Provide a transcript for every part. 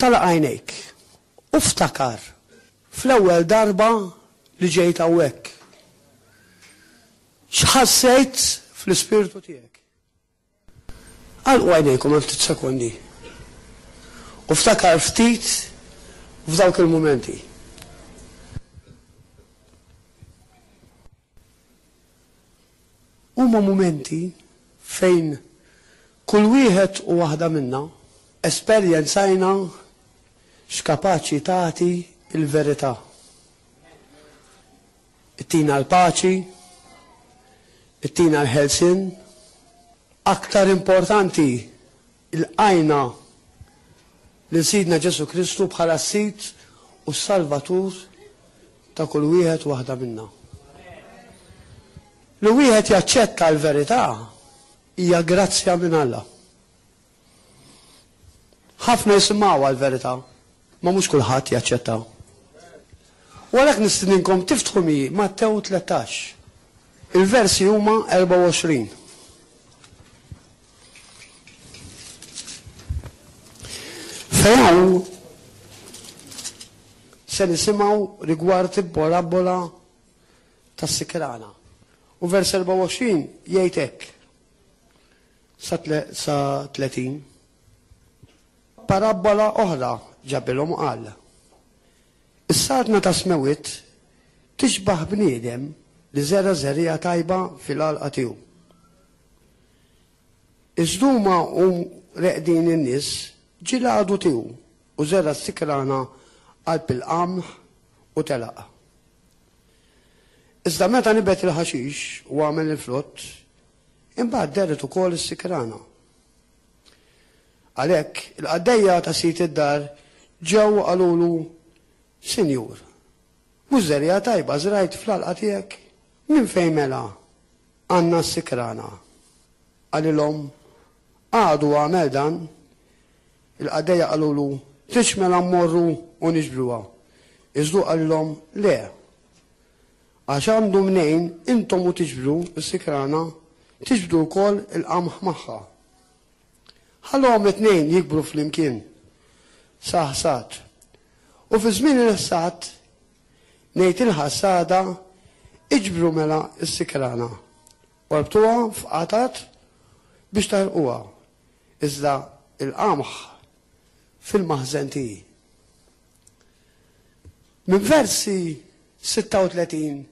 tala' għajnejk u ftakar fl-ewwel darba li ġejt hawnhekk. X'ħassejt fl-ispirtu tiegħek? Għalqu għajnejkom għal ftit sekondi. U ftakar ftit f'dawk il-mumenti. Huma mumenti fejn kull wieħed u waħda minna esperjenzajna x'kapaċi tagħti il-verità. Ittina l-paċi, ittina l-ħelsien, aktar importanti il-qajna li Sidna Ġesu Kristu bħala s-Sid u s-Salvatur ta' kull wieħed u waħda minna. Li wieħed jaċċetta l-verità hija grazzja minn Alla. Ħafna jisimgħu għall-verità, ma mhux kulħadd jaċċetta. U għalhekk nistidinkom tiftħu mi Mattew 13. Il-versi huma 24. Fejn se nisimgħu rigward il-parabola tas-sikrana. U vers 24 jgħid hekk sa 30. Parabola oħra ġabilhom qal. Is-sarna ta' smewit tixbaħ bniedem li żera żerriegħa tajba fil-għalqa tiegħu. Iżduma u reqdin in-nies ġilgħadu tiegħu u żera s-sikrana qalb il-qamħ u telaq. Iżda meta nibet il-ħaxix u għamel il-frott, imbagħad deret ukoll is-sikrana. Għalhekk il-qaddejja ta' sit id-dar ġew qalulu, Sinjur, mhux żerriegħa tajba żrajt fl-għalqa tiegħek? Min fejn mela għandna s-sikrana? Qalilhom għadu għamel dan, il-qaddejja qalulu, tridx mela mmorru u niġbruha. Iżdu qalilhom le. Għax għandu mnejn intom u tiġbru s-sikrana, tiġbdu wkoll il-qamħ magħha. Ħallhom it-tnejn jikbru flimkien. Saħsat. U fi żmien il-ħsad ngħid il-ħassada iġbru mela s-sikrana. Warbtuha f'qatat biex tarquha. Iżda il-qamħ fil-maħżen tiegħi. Min versi 36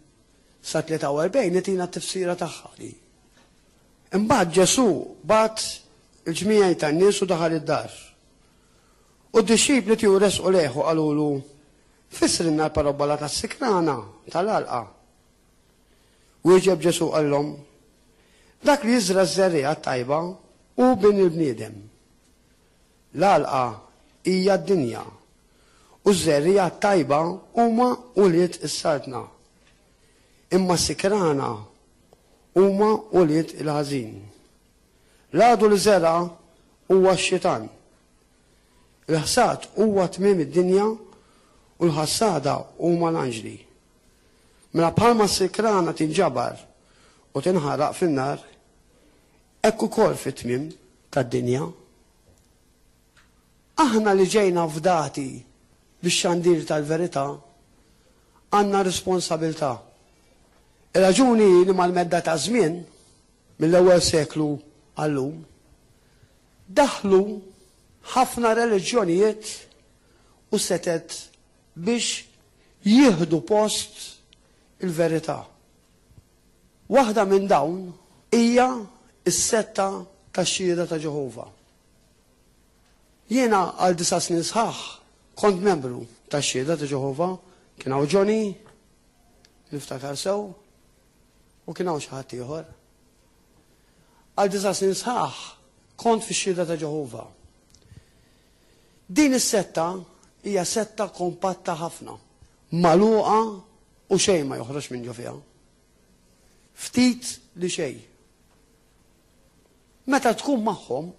sa 43 nitina t-tifsira tagħha. Imbagħad Ġesu bagħat il-ġmija tan-nies u daħal id-dar. U d-disċipli tiegħu resqu leħu qalulu, fissrinna l-parabola tas-sikrana tal-għalqa. Wieġeb Ġesu qalhom, dak li jiżra żerriegħa tajba u bin il-bniedem. L-għalqa hija d-dinja u żerriegħa tajba huma ulied is-sartna. Imma s-sikrana huma ulied il-ħażin. L-għadu li żera huwa x-xitan. Il-ħsad huwa tmiem id-dinja u l-ħassada huma l-anġli. Mela bħalma s-sikrana tinġabar u tinħaraq fin-nar, hekk ukoll fit-tmiem tad-dinja. Aħna li ġejna fdati bix-xandir tal-verità għandna responsabilità. Ir-raġuni li mal-medda ta' żmien mill-ewwel seklu għallum daħlu ħafna reliġjonijiet u setet biex jieħdu post il-verità. Waħda minn dawn hija s-setta tax-Xhieda ta' Ġehovah. Jiena għal 9 snin sħaħ kont membru tax-Xhieda ta' Ġehovah, kien hawn Johnny, niftakar sew, u kien hawn xi ħadd ieħor. Għal 9 snin sħaħ kont fix-Xhieda ta' Ġehovah. Din is-setta hija setta kompatta ħafna, magħluqa u xejn ma joħroġ minn ġo fiha. Ftit li xejn. Meta tkun magħhom,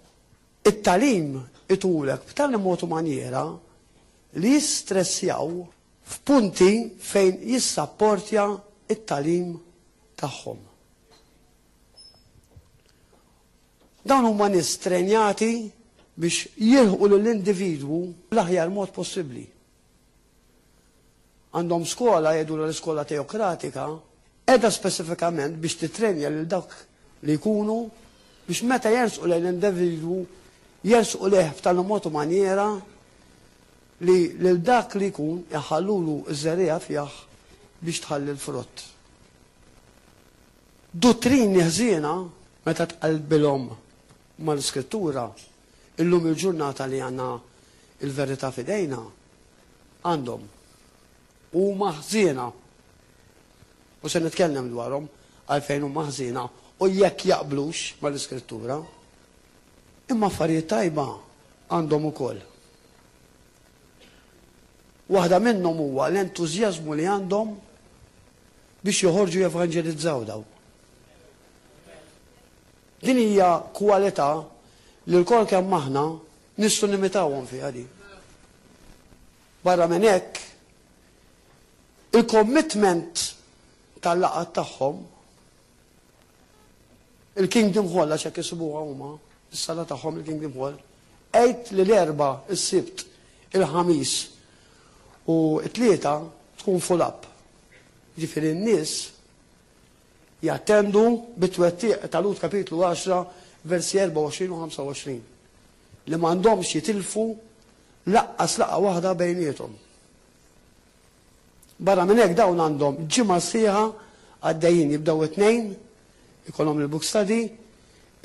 it-tagħlim itulek b'tali mod u maniera li jistressjaw f'punti fejn jissapportja it-tagħlim tagħhom. Dawn huma nies strenjati biex jilħu l-individwu l-aħjar mod possibbli. Għandhom skola jgħidu l-iskola teokratika edha specifikament biex titrenja lil dak li jkunu biex meta jersqu lejn l-individwu jersqu leħ f'tal mod u maniera li lil dak li jkun jaħallulu ż-żerija fih biex tħalli l-frott. Dottrini ħżiena meta tqalbilhom mal-iskrittura illum il-ġurnata li għandna il-verità fidejna għandhom huma ħżiena u se nitkellem dwarhom għalfejn huma ħżiena u jekk jaqblux mal-iskrittura imma affarijiet tajba għandhom ukoll. Waħda minnhom huwa l-entużjażmu li għandhom biex joħorġu jevanġelizzaw daw. Din hija kwalità li l-kol kemm aħna nistgħu nimitawhom fiha di. Barra minn hekk il-commitment tal-laqgħat tagħhom il-Kingdom Hall għax hekk isibuha huma, is-sala tagħhom il-Kingdom Hall, għid li l-erba' is-sibt il-ħamis u t-tlieta tkun full up. Ġifieri n-nies jattendu bit-twettiq ta' Lut kapitlu 10 versi 24 u 25 li m'għandhomx jitilfu laqqas laqgħa waħda bejniethom. Barra minn hekk dawn għandhom ġimgħa sieħa għaddejjin jibdew it-tnejn ikollhom il-book study,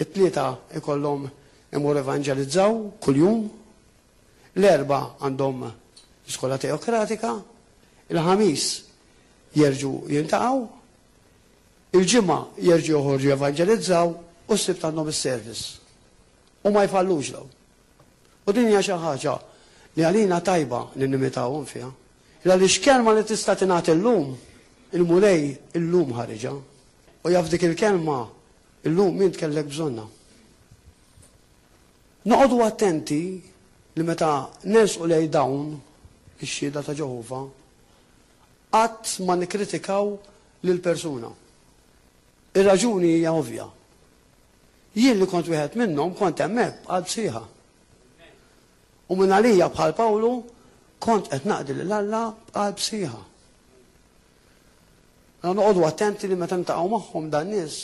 it-tlieta ikollhom imur evanġelizzaw kuljum, l-erba' għandhom iskola teokratika, il-ħamis jerġu jintaqgħu, il-ġimgħa jerġu joħorġu jevanġelizzaw u s-sibt għandhom is-service. U ma jfallux daw. U din hija xi ħaġa li għalina tajba li nimitawhom fiha. Għaliex kelma li tista' tingħati llum, il-mulej illum ħareġa. U jaf dik il-kelma illum min tkellek bżonna. Noqogħdu attenti li meta nersqu lejn dawn ix-xhieda ta' Ġehovah qatt ma nikkritikaw lill-persuna. Ir-raġuni hija ovvja. Jien li kont wieħed minnhom kont hemmhekk bħal sieħa. U minn għalija bħal Pawlu kont qed naqdi lil Alla bħal bsieħa. Noqogħdu attenti li meta ntaqgħu magħhom dan nies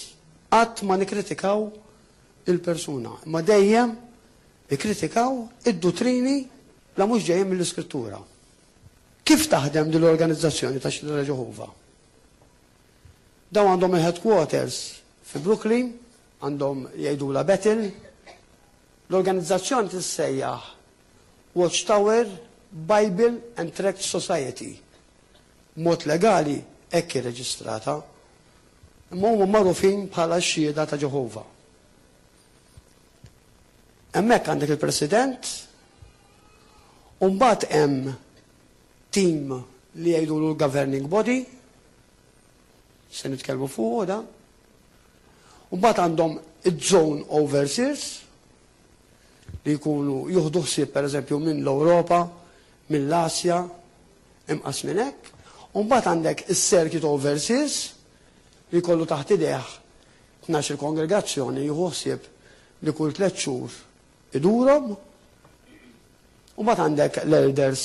qatt ma nikkritikaw il-persuna, ma dejjem nikkritikaw id-dottrini la mhux ġejjin mill-Iskrittura. Kif taħdem din l-organizzazzjoni ta' Xhieda ta' Ġehovah? Daw għandhom il-headquarters fi Brooklyn, għandhom jgħidula Bethel. L-organizzazzjoni tissejjaħ Watchtower Bible and Tract Society. Mod legali hekk irreġistrata, imma huma magħrufin bħala Xhieda ta' Ġehovah. Hemmhekk għandek il-President, u mbagħad hemm tim li jgħidulu l-governing body, se nitkellmu fuq da. U mbagħad għandhom iż-zone overseers li jkunu jieħdu ħsieb pereżempju minn l-Ewropa, mill-Asja, imqas minn hekk. U mbagħad għandek is-circuit overseers li jkollu taħt idejh 12 kongregazzjoni jieħu ħsieb li kull 3 xhur idurhom. U mbagħad għandek l-elders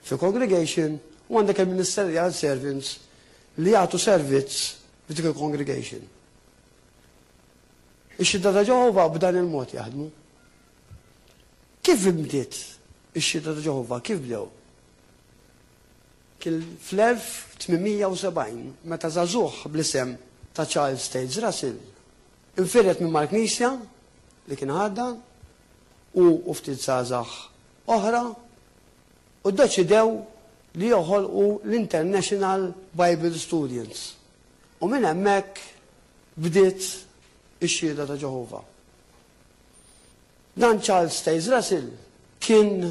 fi congregation u għandek il-ministerial servants li jagħtu servizz f'dik il-congregation. Ix-Xhieda ta' Ġehovah b'dan il-mod jaħdmu. Kif bdiet ix-Xhieda ta' Ġehovah? Kif bdew? Fl-1870 meta żagħżugħ bl-isem ta' Charles Taze Russell infiret minn mal-Knisja li kien ħadda u ftit żgħażagħ oħra u ddeċidew li joħolqu l-International Bible Students. U minn hemmhekk bdiet ix-Xhieda ta' Ġehovah. Dan Charles Taze Russell kien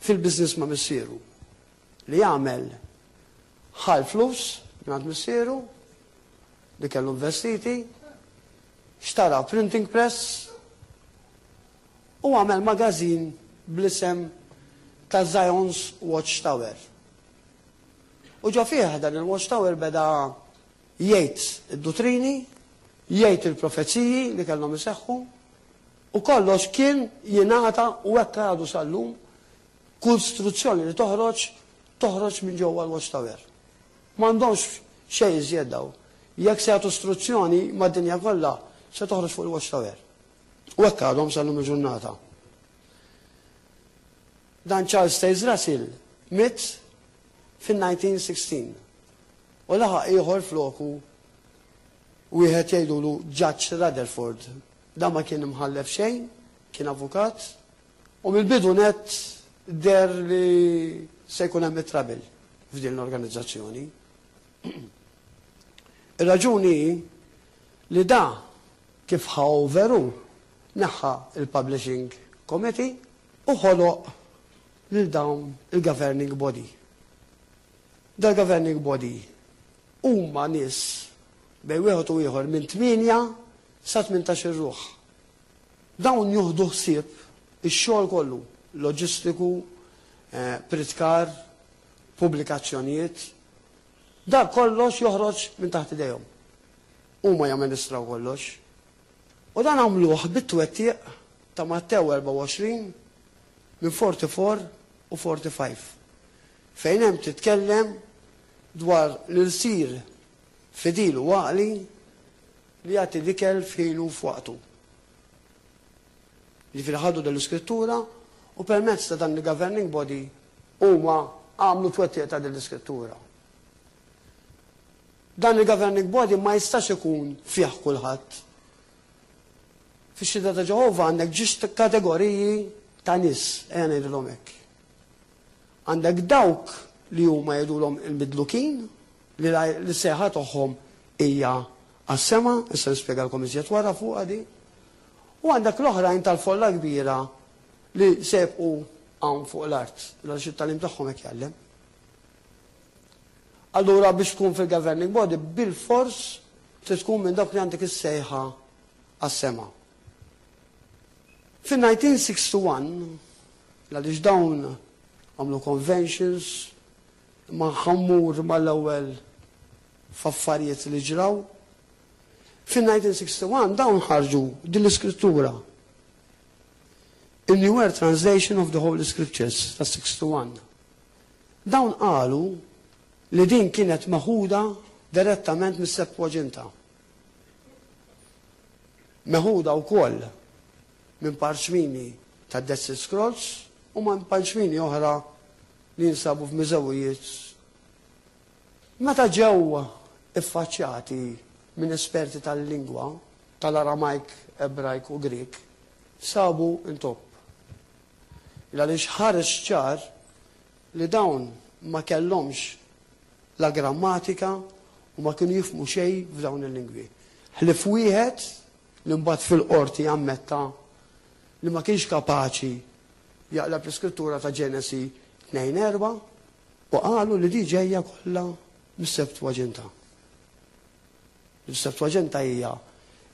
fil-business ma' missieru li jagħmel ħal flus mingħand missieru li kellu investiti, xtara printing press u għamel magażin bl-isem ta' Zion's Watchtower. U ġo fih dan il-Watchtower beda jgħid id-dottrini, jgħid il-profezziji li kellhom iseħħu, U kollox kien jingħata u hekk għadu sal-lum kull istruzzjoni li toħroġ minn ġewwa l-Watchtower. M'għandhomx xejn iżjed daw. Jekk se jagħtu istruzzjoni mad-dinja kollha se toħroġ fuq il-Watchtower. U hekk għadhom sal-lum il-ġurnata. Dan Charles Taze Russell miet fin-1916 u laħaq ieħor floku wieħed jgħidulu Judge Rutherford. Dan ma kien imħallef xejn, kien avukat, u mill-bidu net der li se jkun hemm it-trabil f'din l-organizzazzjoni. Ir-raġuni li da kif ħaw veru neħħa il-Publishing Committee u ħoloq lil dawn il-Governing Body. Da governing Body huma nies bej wieħed u ieħor minn 8 sa 18 ruħ. Dawn juħdu ħsieb ix-xogħol kollu, loġistiku, pritkar, pubblikazzjonijiet. Dak kollox joħroġ minn taħt idejhom. Huma jamministraw kollox. U dan għamluh bit-twettieq ta' Mattew 24 minn 44 u 45. Fejn hemm titkellem dwar l-sir fidilu waqli li jagħti l-ikel f'ħinu f'waqtu. Jiġifieri ħadu dell-iskrittura u permezz ta' dan il-Governing Body huma għamlu twettieq ta' din l-iskrittura. Dan il-Governing Body ma jistax ikun fih kulħadd. Fix-Xhieda ta' Ġehovah għandek ġiex kategoriji ta' nies ejja ngħidilhom hekk. Għandek dawk li huma jgħidulhom il-midlukin li seħħa tagħhom hija għas-sema, issa nispjegalkom iżjed wara fuqha di, u għandek l-oħrajn tal-folla kbira li sebqu hawn fuq l-art, għaliex it-tagħlim tagħhom hekk jgħallem. Allura biex tkun fil-Governing Body bil-fors trid tkun minn dawk li għandek is-sejħa għas-sema. Fin-1961 għaliex dawn għamlu conventions ma' ħammur mal-ewwel f'affarijiet li ġraw. Fin-1961 dawn ħarġu din l-iskrittura. In New World Translation of the Holy Scriptures ta' 61. Dawn qalu li din kienet maħuda direttament mis-Septuaginta. Meħuda wkoll minn parċmini ta' Dead Sea Scrolls u minn parċmini oħra li jinsabu f'miżewwijiet. Meta ġew iffaċċjati minn esperti tal-lingwa, tal-Aramajk, Ebrajk u Grik, sabu intop. Għaliex ħareġ ċar li dawn ma kellhomx la grammatika u ma kienu jifhmu xejn f'dawn il-lingwi. Ħlif wieħed li mbagħad fil-qorti ammetta li ma kienx kapaċi jaqlab l-iskrittura ta' Ġenesi 2:4 u qalu li di ġejja kollha mis-Septuaginta. Il-Septuaginta hija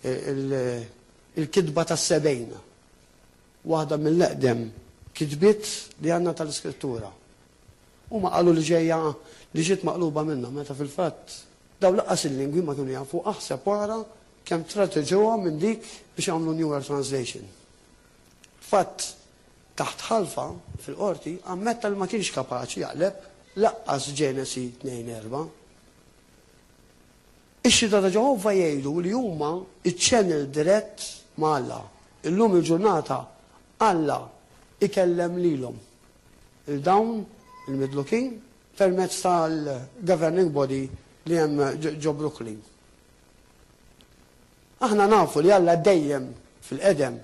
il-kitba tas-sebgħin. Waħda mill-eqdem kitbiet li għandna tal-iskrittura. Huma qalu li ġejja li ġiet maqluba minnha meta fil-fatt daw laqqas il-lingwi ma kienu jafu aħseb wara kemm trateġewha minn dik biex għamlu New World Translation. Fatt taħt ħalfa fil-qorti ammetta li ma kienx kapaċi jaqleb laqqas Ġenesi 2:4. Ix-Xhieda ta' Ġehovah jgħidu li huma iċ-channel dirett ma' Alla. Illum il-ġurnata Alla ikellem lilhom il-dawn il-midlukin permezz tal-Governing Body li hemm ġo Brooklyn. Aħna nafu li Alla dejjem fil-qedem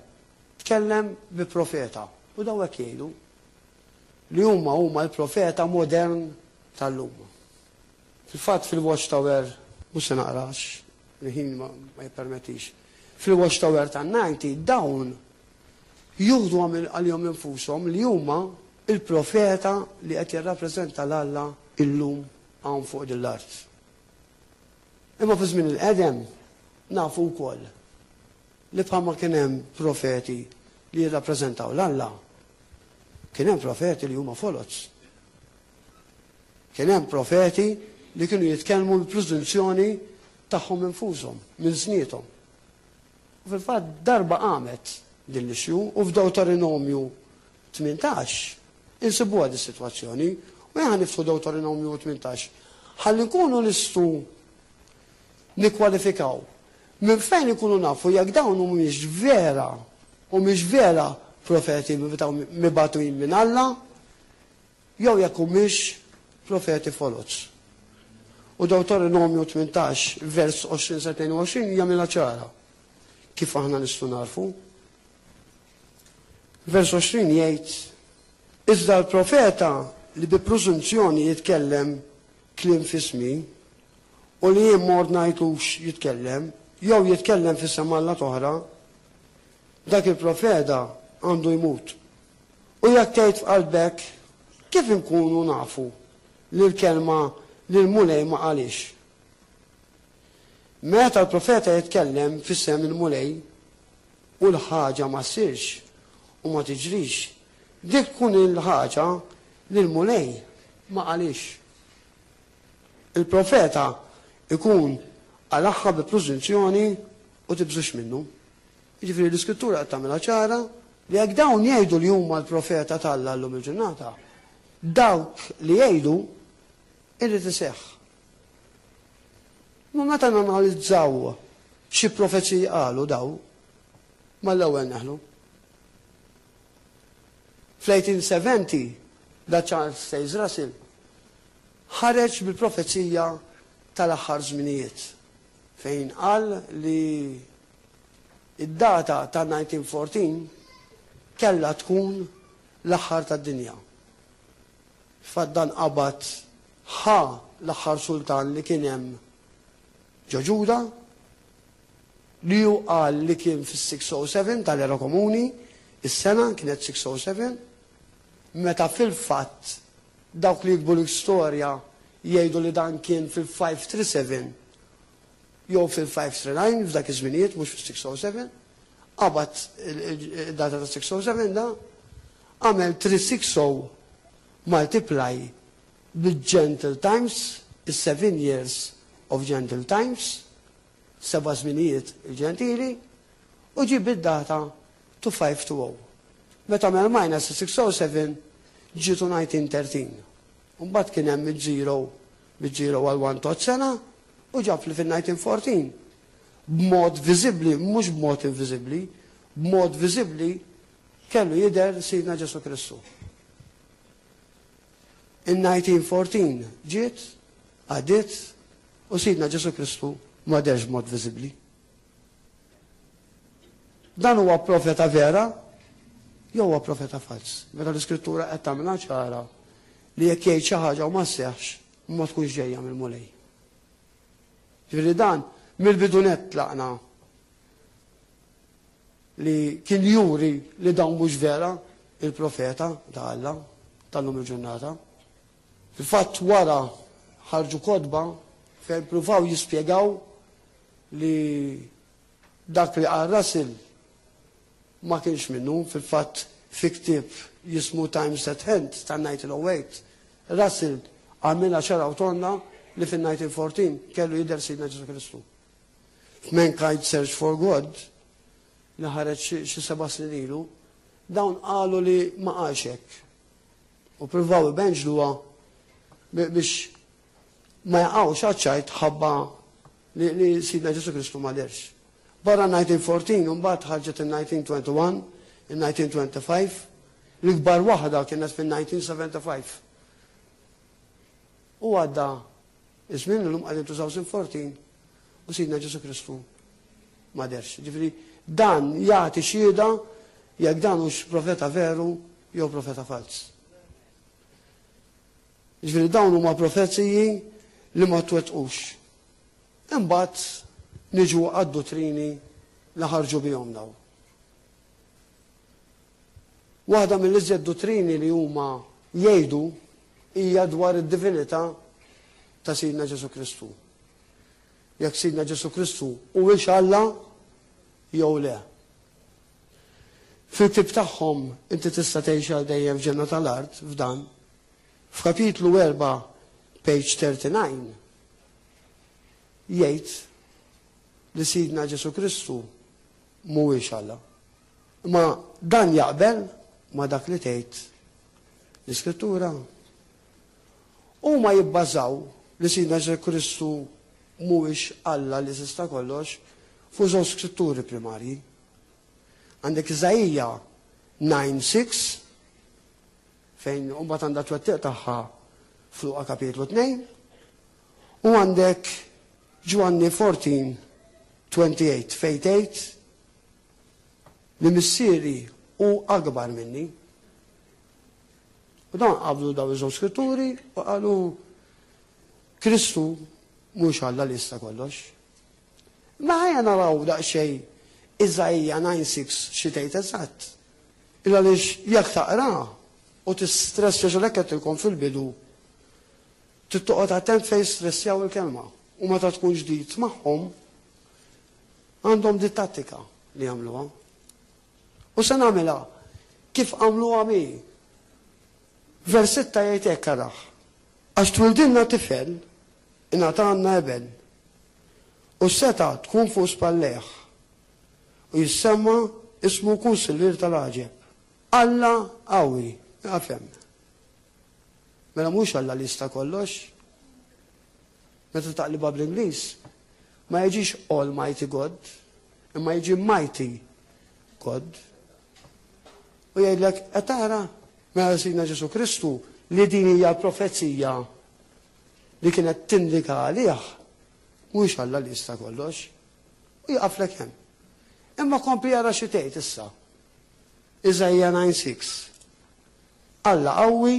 tkellem bi profeta u daw hekk jgħidu li huma l-profeta modern tal-lum. Fil-fatt fil-Watchtower mhux se naqrax, il-ħin ma jippermettix. Fil-Watchtower tan-90 dawn juħdu għalihom infushom li huma il-profeta li qed jirrappreżenta l-Alla illum hawn fuq dil-art. Imma fi żmien il-qedem nafu wkoll li bħalma kien hemm profeti li jirrappreżentaw l-Alla, kien hemm profeti li huma folots. Kien hemm profeti li kienu jitkellmu l-preżunzjoni tagħhom infushom, minn żniethom. U fil-fatt darba qamet din l-issue u f'Dewtoronomju 18 insibuha di situazzjoni u jgħan niftu Dewtoronomju 18 ħalli nkunu nistgħu nikkwalifikaw minn fejn ikunu nafu jekk dawn mhumiex vera u mhix vera profeti mibatuin minn Alla jew jekk humiex profeti folots. U Dewtoronomju 18 vers 20-22 jagħmilha ċara kif aħna nistgħu narfu. Vers 20 jgħid iżda l-profeta li bi preżunzjoni jitkellem kliem fismi u li jien mord ngħidlux jitkellem jew jitkellem fis-sem Alla toħra dak il-profeta għandu jmut. U jekk tgħid f'qalbek kif inkunu nafu li l-kelma li l-mulej ma qalix. Meta l-profeta jitkellem fis-sem il-mulej u l-ħaġa ma ssirx u ma tiġrix, dik tkun il-ħaġa li l-mulej ma qalix. Il-profeta ikun għal-aħħa bi preżunzjoni u tibżux minnu. Jiġifieri l-Iskrittura qed tagħmilha ċara li jekk dawn jgħidu li huma l-profeta tal-Alla llum il-ġurnata, dawk li jgħidu irrid iseħħ. Ma meta nanalizzaw xi profeziji qalu daw mal-ewwel neħlu. Fl-1870 da Charles Taze Russell ħareġ bil-profezija tal-aħħar żminijiet fejn qal li id-data ta' 1914 kellha tkun l-aħħar tad-dinja. Faddan qabad ħa l-aħħar sultan li kien hemm ġo Ġuda li hu qal li kien fis-607 tal-era komuni, is-sena kienet 607, meta fil-fatt dawk li jikbu l-istorja jgħidu li dan kien fil-537 jew fil-539 f'dak iż-żminijiet mhux fis-607, qabad id-data ta' 607 da għamel 360 multiply bil-Gentle Times, is-7 years of Gentle Times, 7 żminijiet il-ġentili, u ġib id-data to 520. Meta mel minus 607 ġitu 1913. Mbagħad kien hemm il-0 għal 1 tot sena u ġab li fil-1914. B'mod viżibbli, mhux b'mod inviżibbli, b'mod viżibbli kellu jidher Sidna Ġesu Kristu. In-1914 ġiet, għadiet, u Sidna Ġesu Kristu ma derx b'mod viżibbli. Dan huwa profeta vera, jew huwa profeta fals. Meta l-Iskrittura qed tagħmilha ċara li jekk jgħid xi ħaġa u ma sseħħx ma tkunx ġejja mill-mulej. Ġifieri dan mill-bidunet tlaqna li kien juri li dawn mhux vera il-profeta ta' Alla tal-lum il-ġurnata. Fil-fatt wara ħarġu kodba fejn pruvaw jispjegaw li dak li qal Russell ma kienx minnu, fil-fatt fi ktieb jismu Times at Hand tan-1908. Russell għamilha ċara u tonna li fin-1914 kellu jidher Sidna Ġesu Kristu. Mankind Search for God li ħareġ xi 7 snin ilu, dawn qalu li ma qalx hekk. U pruvaw ibenġluha biex ma jaqgħux għaċċajt ħabba li Sidna Ġesu Kristu ma derx. Barra 1914, mbagħad ħarġet in-1921, in-1925, l-ikbar waħda kienet fin-1975. U għadda iż-żmien l-lum qegħdin 2014 u Sidna Ġesu Kristu ma derx. Ġifieri dan jagħti xhieda jekk dan hux profeta veru jew profeta fals. Ġifieri dawn huma profeziji li ma twettqux. Imbagħad niġu għad-dottrini li ħarġu bihom daw. Waħda mill-iżjed dottrini li huma jgħidu hija dwar id-divinità ta' Sidna Ġesu Kristu. Jekk Sidna Ġesu Kristu huwiex Alla jew le. Fil-ktieb tagħhom inti tista' tgħix għal dejjem f'ġenna tal-art f'dan. F'kapitlu 4 page 39 jgħid li Sidna Ġesu Kristu mhuwiex Alla. Ma dan jaqbel ma dak li tgħid l-Iskrittura. Huma jibbażaw li Sidna Ġesu Kristu mhuwiex Alla li sista kollox fuq żewġ skritturi primarji. Għandek Iżajija 9:6 fejn mbagħad għandha twettiq tagħha f'Luqa kapitlu 2 u għandek Ġwanni 14:28 fejn tgħid li missieri hu akbar minni. U dan qablu daw iż-żewġ skritturi u qalu Kristu mhux Alla li jista' kollox. Ma ħajja naraw daqsxejn Iżajija 9:6 xi tgħid eżatt. Illa għaliex jekk taqra u tistressja x'lek qed ilkom fil-bidu trid toqgħod attent fejn stressjaw il-kelma. U meta tkun ġdid magħhom għandhom di tattika li jagħmluha. U se nagħmilha kif għamluha mi. Vers 6 jgħid hekk araħ. Għax twildilna tifel ingħatanna eben u seta tkun fuq spalleħ u jissemma ismu Kunsillier tal-Aġeb. Alla qawwi, għafem. Mela mhux Alla li jista' kollox. Meta taqliba bl-Ingliż ma jiġix Almighty God, imma jiġi Mighty God. U jgħidlek qed tara mela Sidna Ġesu Kristu li din hija profezija li kienet tindika għalih mhux Alla li jista' kollox. U jaqaflek hemm. Imma kompli jara xi tgħid issa. Iżajja 9:6. Alla qawwi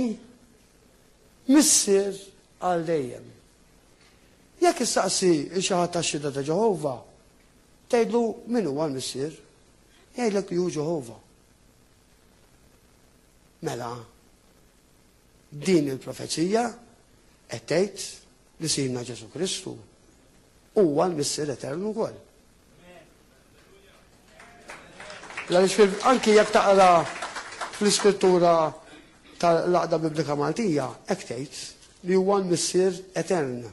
missier għal dejjem. Jekk issaqsi xi ħadd tax-xhieda ta' Ġehovah, tgħidlu min huwa l-missier? Jgħidlek li hu Ġehovah. Mela, din il-profezija qed tgħid li Sidna Ġesu Kristu huwa l-missier eternu wkoll. Għaliex anki jekk taqra fl-Iskrittura tal-Laqda Biblika Maltija, hekk tgħid li huwa l-missier etern.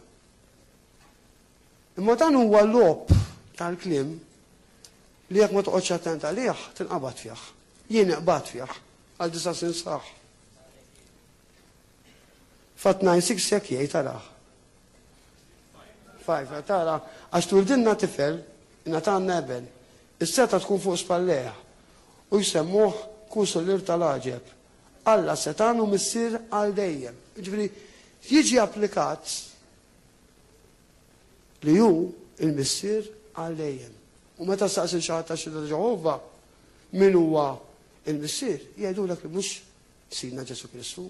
Imma dan huwa l-lob tal-kliem li jekk ma toqgħodx attent għalih tinqabad fih. Jien iqbad fih għal 9 snin sħaħ. Fat 9:6 jekk jgħid taraħ. 5 tara għax twildilna tifel ingħatanna eben. Is-seta tkun fuq spalleħ u jsemmuh Kunsillier tal-Aġeb. Alla setan u missier għal dejjem. Ġifieri jiġi applikat li hu il-missier għal dejjem. U meta saqsi xi ħadd tax-xhieda ta' Ġehovah min huwa il-missier, jgħidulek li mhux Sidna Ġesu Kristu,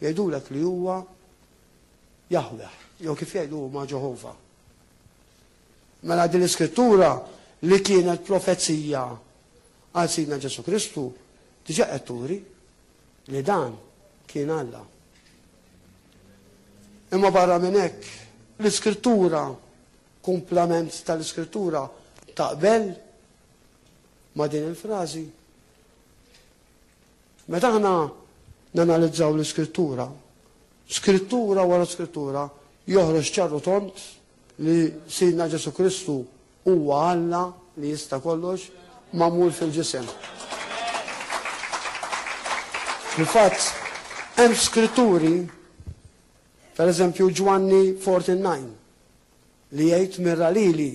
jgħidulek li huwa Jahweh, jew kif jgħidu ma' Ġehovah. Mela din l-Iskrittura li kienet profezija għal Sidna Ġesu Kristu diġà qed turi li dan kien Alla. Imma barra minn hekk l-Iskrittura, kumplament tal-Iskrittura taqbel ma' din il-frażi. Meta aħna nanalizzaw l-Iskrittura, Skrittura wara Skrittura joħroġ ċarru tont li Sidna Ġesu Kristu huwa Alla li jista' kollox magħmul fil-ġisem. Fil-fatt, hemm Skritturi, pereżempju Ġwanni 14:9, li jgħid mirra lili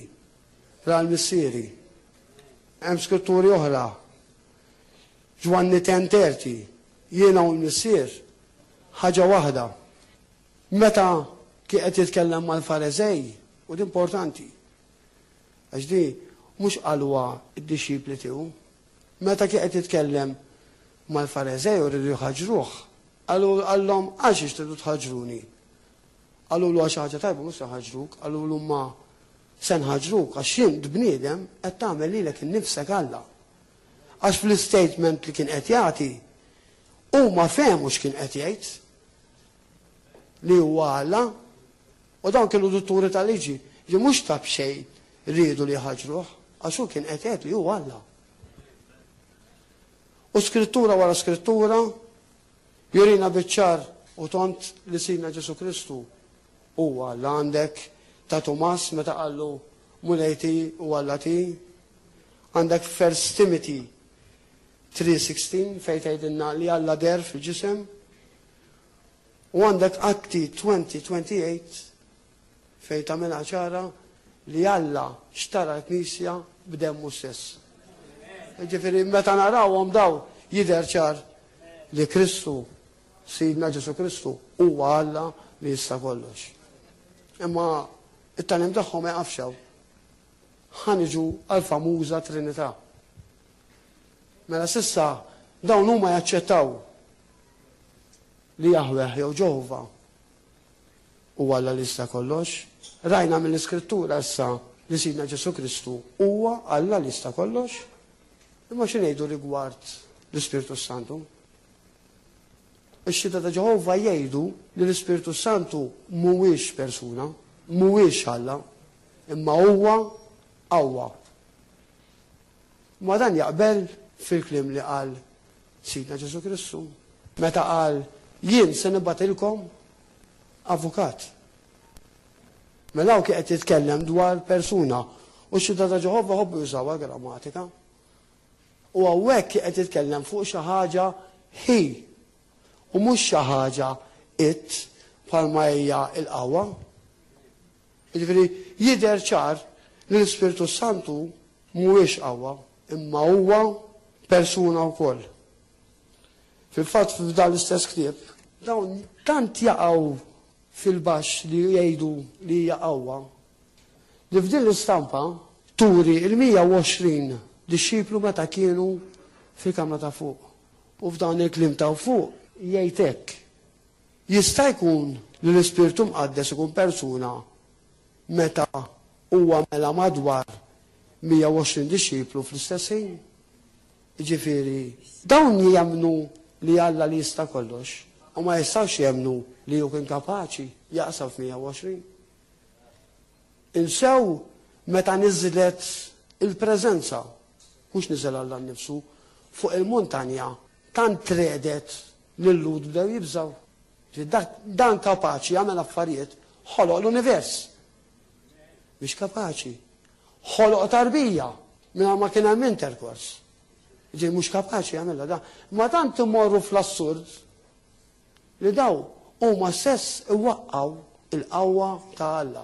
l-missieri. Hemm Skritturi oħra, Ġwanni 10:30, jiena u l-missier ħaġa waħda. Meta kien qed jitkellem mal-Fareżej, u di importanti. Għax di mhux qalwa d-dixxipli tiegħu. Meta kien qed jitkellem mal-Fareżej u rridu jħaġruh, għallhom għax ixtiequ tħaġruni. Qalulu għax ħaġa tajba mhux se ħaġruk, qalulu ma se nħaġruk għax jien bniedem qed tagħmel lilek innifsek Alla. Għax fl-istatement li kien qed jagħti huma fehmu x'kien qed jgħid li huwa Alla u dawn kienu dutturi tal-liġi li mhux tab xejn rridu li ħaġruh għax hu kien qed jgħid li huwa Alla. U Skrittura wara Skrittura jurina biċ-ċar u tont li Sidna Ġesu Kristu huwa Alla. Għandek ta' Tomas meta qallu mulejti u Alla ti, għandek First Timothy 3:16 fejn tgħidilna li Alla der fil-ġisem. U għandek Atti 20:28 fejn tagħmilha ċara li Alla xtara l-Knisja b'demmu stess. Ġifieri meta narawhom daw jidher ċar li Kristu, Sidna Ġesu Kristu, huwa Alla li jista' kollox. Imma it-talim tagħhom ma jaqafxew. Ħaniġu għall-famuża Trinità. Mela s'issa dawn huma jaċċettaw li Jahweh jew Ġehova huwa Alla li jista' kollox. Rajna mill-Iskrittura issa li Sidna Ġesu Kristu huwa Alla li jista' kollox. Imma x'ngħidu rigward l-Ispirtu Santu? Ix-xhieda ta' Ġehova jgħidu li l-Ispirtu Santu mhuwiex persuna, mhuwiex Alla, imma huwa Awwa. Ma dan jaqbel fil-kliem li qal Sidna Ġesu Kristu. Meta qal jien se nibgħatilkom avukat. Mela hawn qed jitkellem dwar persuna u x-xhieda ta' Ġehova ħobbu jużawha grammatika. U hawnhekk qed jitkellem fuq xi ħaġa hi u mhux xi ħaġa it bħalma hija l-qawwa. Jiġifieri jidher ċar li l-Ispirtu Santu mhuwiex qawwa, imma huwa persuna wkoll. Fil-fatt f'dan l-istess ktieb dawn tant jaqgħu fil-baxx li jgħidu li hija qawwa li f'din l-istampa turi il-120 dixxiplu meta kienu fil-kamra ta' fuq. U f'dan il-klim ta' fuq jgħid hekk. Jista' jkun li l-Ispirtu Mqaddes ikun persuna meta huwa mela madwar 120 dixxiplu fl-istess ħin. Jiġifieri dawn jemmnu li Alla li jista' kollox u ma jistgħux jemmnu li hu kien kapaċi jaqsam f'120. Insew meta niżlet il-preżenza mhux niżel Alla nnifsu fuq il-muntanja tant tredet lill-lud bdew jibżgħu. Dan kapaċi jagħmel affarijiet ħoloq l-univers. Mhix kapaċi. Ħoloq tarbija mingħajr ma kien hemm interkors. Ġej mhux kapaċi jagħmilha da. Ma tant imorru fl-assurd li daw huma stess iwaqqgħu il-qawwa ta' Alla.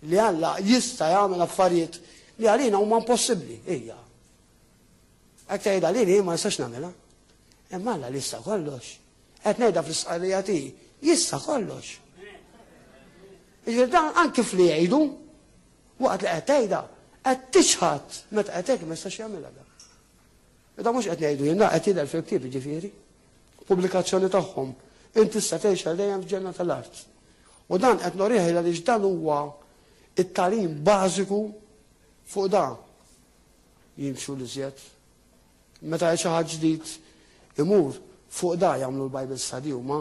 Li Alla jista' jagħmel affarijiet li għalina huma impossibbli. Ejja. Hekk tgħidha lili ma nistax nagħmilha. Imma Alla li jista' kollox. Qed ngħidha fl-isqarrija tiegħi jista' kollox. Jiġifieri dan anke fli jgħidu waqt li qed tgħidha qed tixħad meta qed hekk ma jistax jagħmilha dan. Da mhux qed ngħidu jien qed jidher fil-ktieb jiġifieri. Pubblikazzjoni tagħhom. Inti tista' tgħix dejjem f'ġenna tal-art. U dan qed norih għaliex dan huwa it-tagħlim bażiku fuq dan. Jimxu l-iżjed. Meta xi ħadd ġdid imur fuq da jagħmlu l-Bible study huma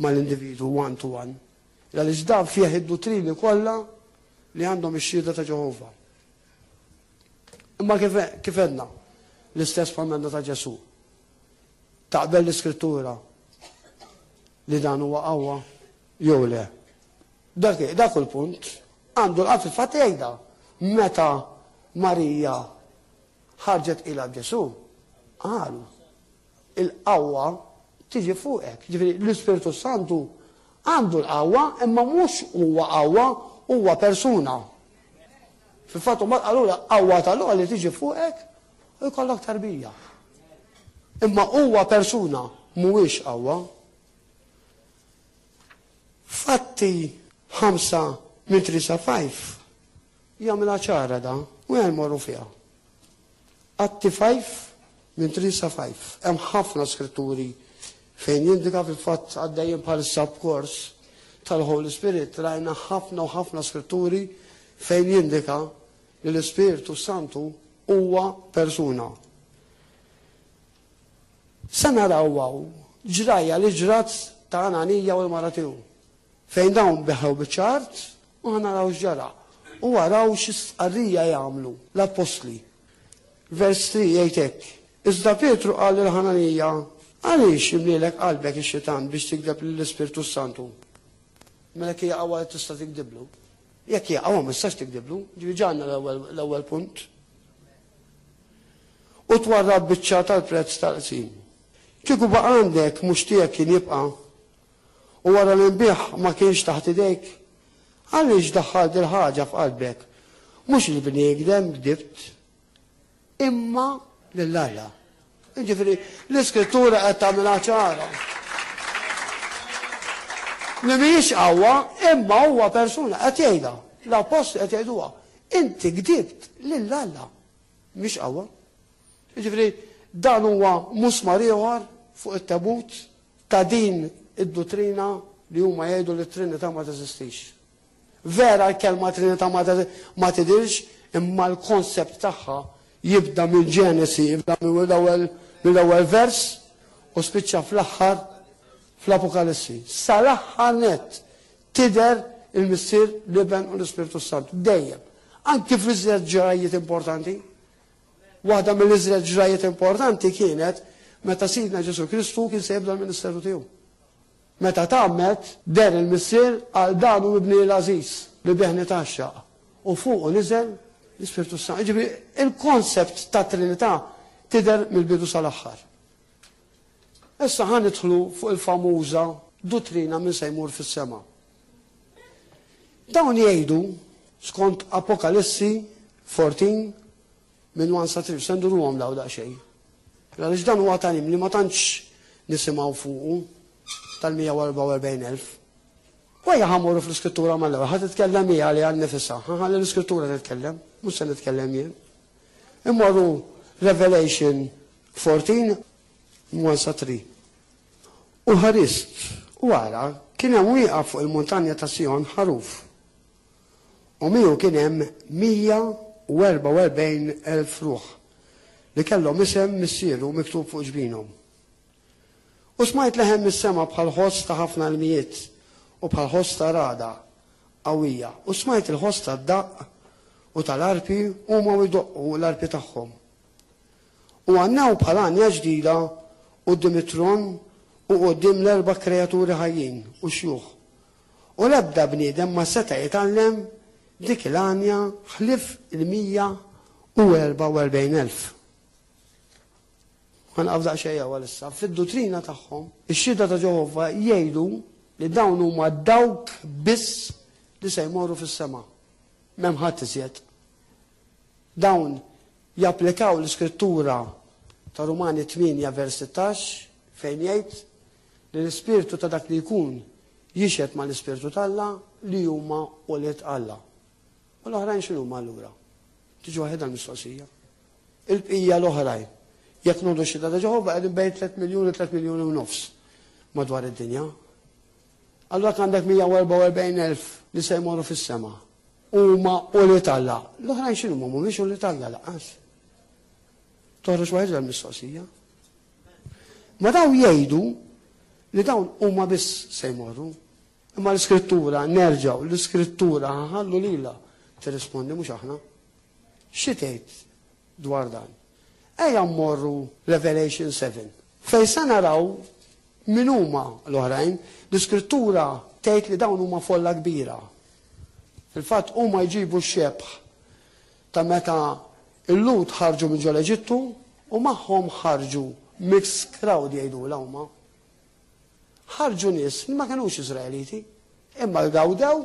mal-individwu one to one. Għaliex dan fih id-dottrini kollha li għandhom ix-xhieda ta' Ġehova. Imma kif għedna l-istess f'ammenda ta' Ġesu. Taqbel l-Iskrittura li dan huwa qawwa jew le. Dak il-punt għandu l-qafil fatt jgħidha meta Marija ħarġet ilha Ġesu qalu il-qawwa tiġi fuqek. Ġifieri l-Ispirtu Santu għandu l-qawwa imma mhux huwa qawwa, huwa persuna. Fil-fatt huma qalula qawwa tal-uqa li tiġi fuqek u jkollok tarbija. Imma huwa persuna mhuwiex qawwa. Fatti 5:3-5 jagħmilha ċara da u jmorru fiha. Atti 5:3-5. Hemm ħafna skritturi fejn jindika fil-fatt għaddejjin bħal subkors tal-Holy Spirit rajna ħafna u ħafna skritturi fejn jindika li l-Ispirtu Santu huwa persuna. Se naraw ġrajja li ġrat ta' Ananija u l-mara tiegħu. Fejn dawn beħew biċ-ċart u naraw x'ġara. U waraw x'istqarrija jagħmlu l-Apostli. Vers 3 jgħid hekk. Iżda Pietru qal lil Ħananija għaliex imlielek qalbek ix-xitan biex tikdeb lill-Ispirtu Santu. Mela hija qawwa li tista' tikdiblu. Jekk hija qawwa ma tistax tikdiblu, ġifieri ġanna l-ewwel punt. u twarra biċċa tal-prezz tal-qsim. Kieku baqa' għandek mhux tiegħek kien jibqa' u wara l-inbieħ ma kienx taħt idejk, għaliex daħħalt il-ħaġa f'qalbek mhux li bniedem kdibt imma lill-Alla. Jiġifieri l-Iskrittura qed tagħmilha ċara. Li mhijiex qawwa imma huwa persuna qed jgħidha. L-Apostli qed jgħiduha. Inti kdibt lill-Alla. Mhix qawwa. Jiġifieri dan huwa musmar ieħor fuq it-tabut ta' din id-dottrina li huma jgħidu li t-Trinità ma teżistix. Vera l-kelma Trinità ma tidirx, imma l-konsept tagħha jibda mill-Ġenesi, jibda mill-ewwel vers u spiċċa fl-aħħar fl-Apokalissi. Sal-aħħar nett tidher il-Missier l-Iben u l-Ispiritu Sant. Dejjem. Anki fl-iżjed ġrajiet importanti. Waħda mill-iżjed ġrajiet importanti kienet meta Sidna Ġesu Kristu kien se jibda l-Ministeru tiegħu. Meta tagħmet der il-Missier għal dan u ibni l-Aziz li beħni taxxa u fuq niżel l-Ispiritu Sant. Ġifieri il-konsept ta' Trinità tidher mill-bidu sal-aħħar. Issa ħanidħlu fuq il-famuża dottrina minn se jmur fis-sema. Dawn jgħidu skont Apokalissi 14 minn 1 sa 3 se nduruhom daw daqsxejn. Għaliex dan huwa talim li ma tantx nisimgħu fuqu tal-144,000. Wejja ħamurru fl-Iskrittura mal-ewwel, ħadd titkellem hija li għal nifisha, ħalli l-Iskrittura titkellem, mhux se nitkellem jien. Immorru Revelation 14 1 sa 3. U ħarist wara kien hemm wieqaf fuq il-muntanja ta' Sion ħaruf. U miegħu kien hemm 144,000 ruħ li kellhom isem missieru miktub fuq ġbinhom. U smajt leħen mis-sema bħal ħoss ta' ħafna l-mijiet u bħal ħoss ta' rada qawwija. U smajt il-ħoss ta' daq u tal-arpi huma jdoqqu l-arpi tagħhom. U għannew bħal għanja ġdida quddiem it-tron u quddiem l-erba' kreaturi ħajjin u xjuħ. U l-ebda bniedem ma seta' jitgħallem dik il-għanja ħlif il-144,000. Għan għafda xejja għal-issa. Fid-dottrina tagħhom, ix-xhieda ta' Ġehova jgħidu li dawn huma dawk biss li se jmorru fis-sema. M'hemm ħadd iżjed. Dawn japplikaw l-Iskrittura ta' Rumani 8 vers 16 fejn jgħid li l-Ispirtu ta' dak li jkun jixed ma' l-Ispirtu tal-Alla li huma wolied Alla. U l-oħrajn x'inhuma allura? Tiġi waħedha l-mistoqsija. Il-bqija l-oħrajn. Jekk nodu x-xhieda ta' Ġehova qegħdin bejn 3 miljuni u 3 miljuni u nofs madwar id-dinja. Allura għandek 144,000 li se jmorru fis-sema. Huma wolied Alla. L-oħrajn x'inhuma mhumiex wolied Alla laqqas. Toħroġ waħedha l-mistoqsija. Ma dawn jgħidu li dawn huma biss se jmorru. Imma l-Iskrittura nerġgħu l-Iskrittura ħallu lilha tirrispondi mhux aħna. Xi tgħid dwar dan? Ejja mmorru Revelation 7. Fejn se naraw min huma l-oħrajn, l-Iskrittura tgħid li dawn huma folla kbira. Fil-fatt huma jġibu x-xebħ ta' meta il-Lut ħarġu minn ġol Eġittu u magħhom ħarġu mixed crowd jgħidula huma. Ħarġu nies li ma kinux Iżraeliti, imma gawdew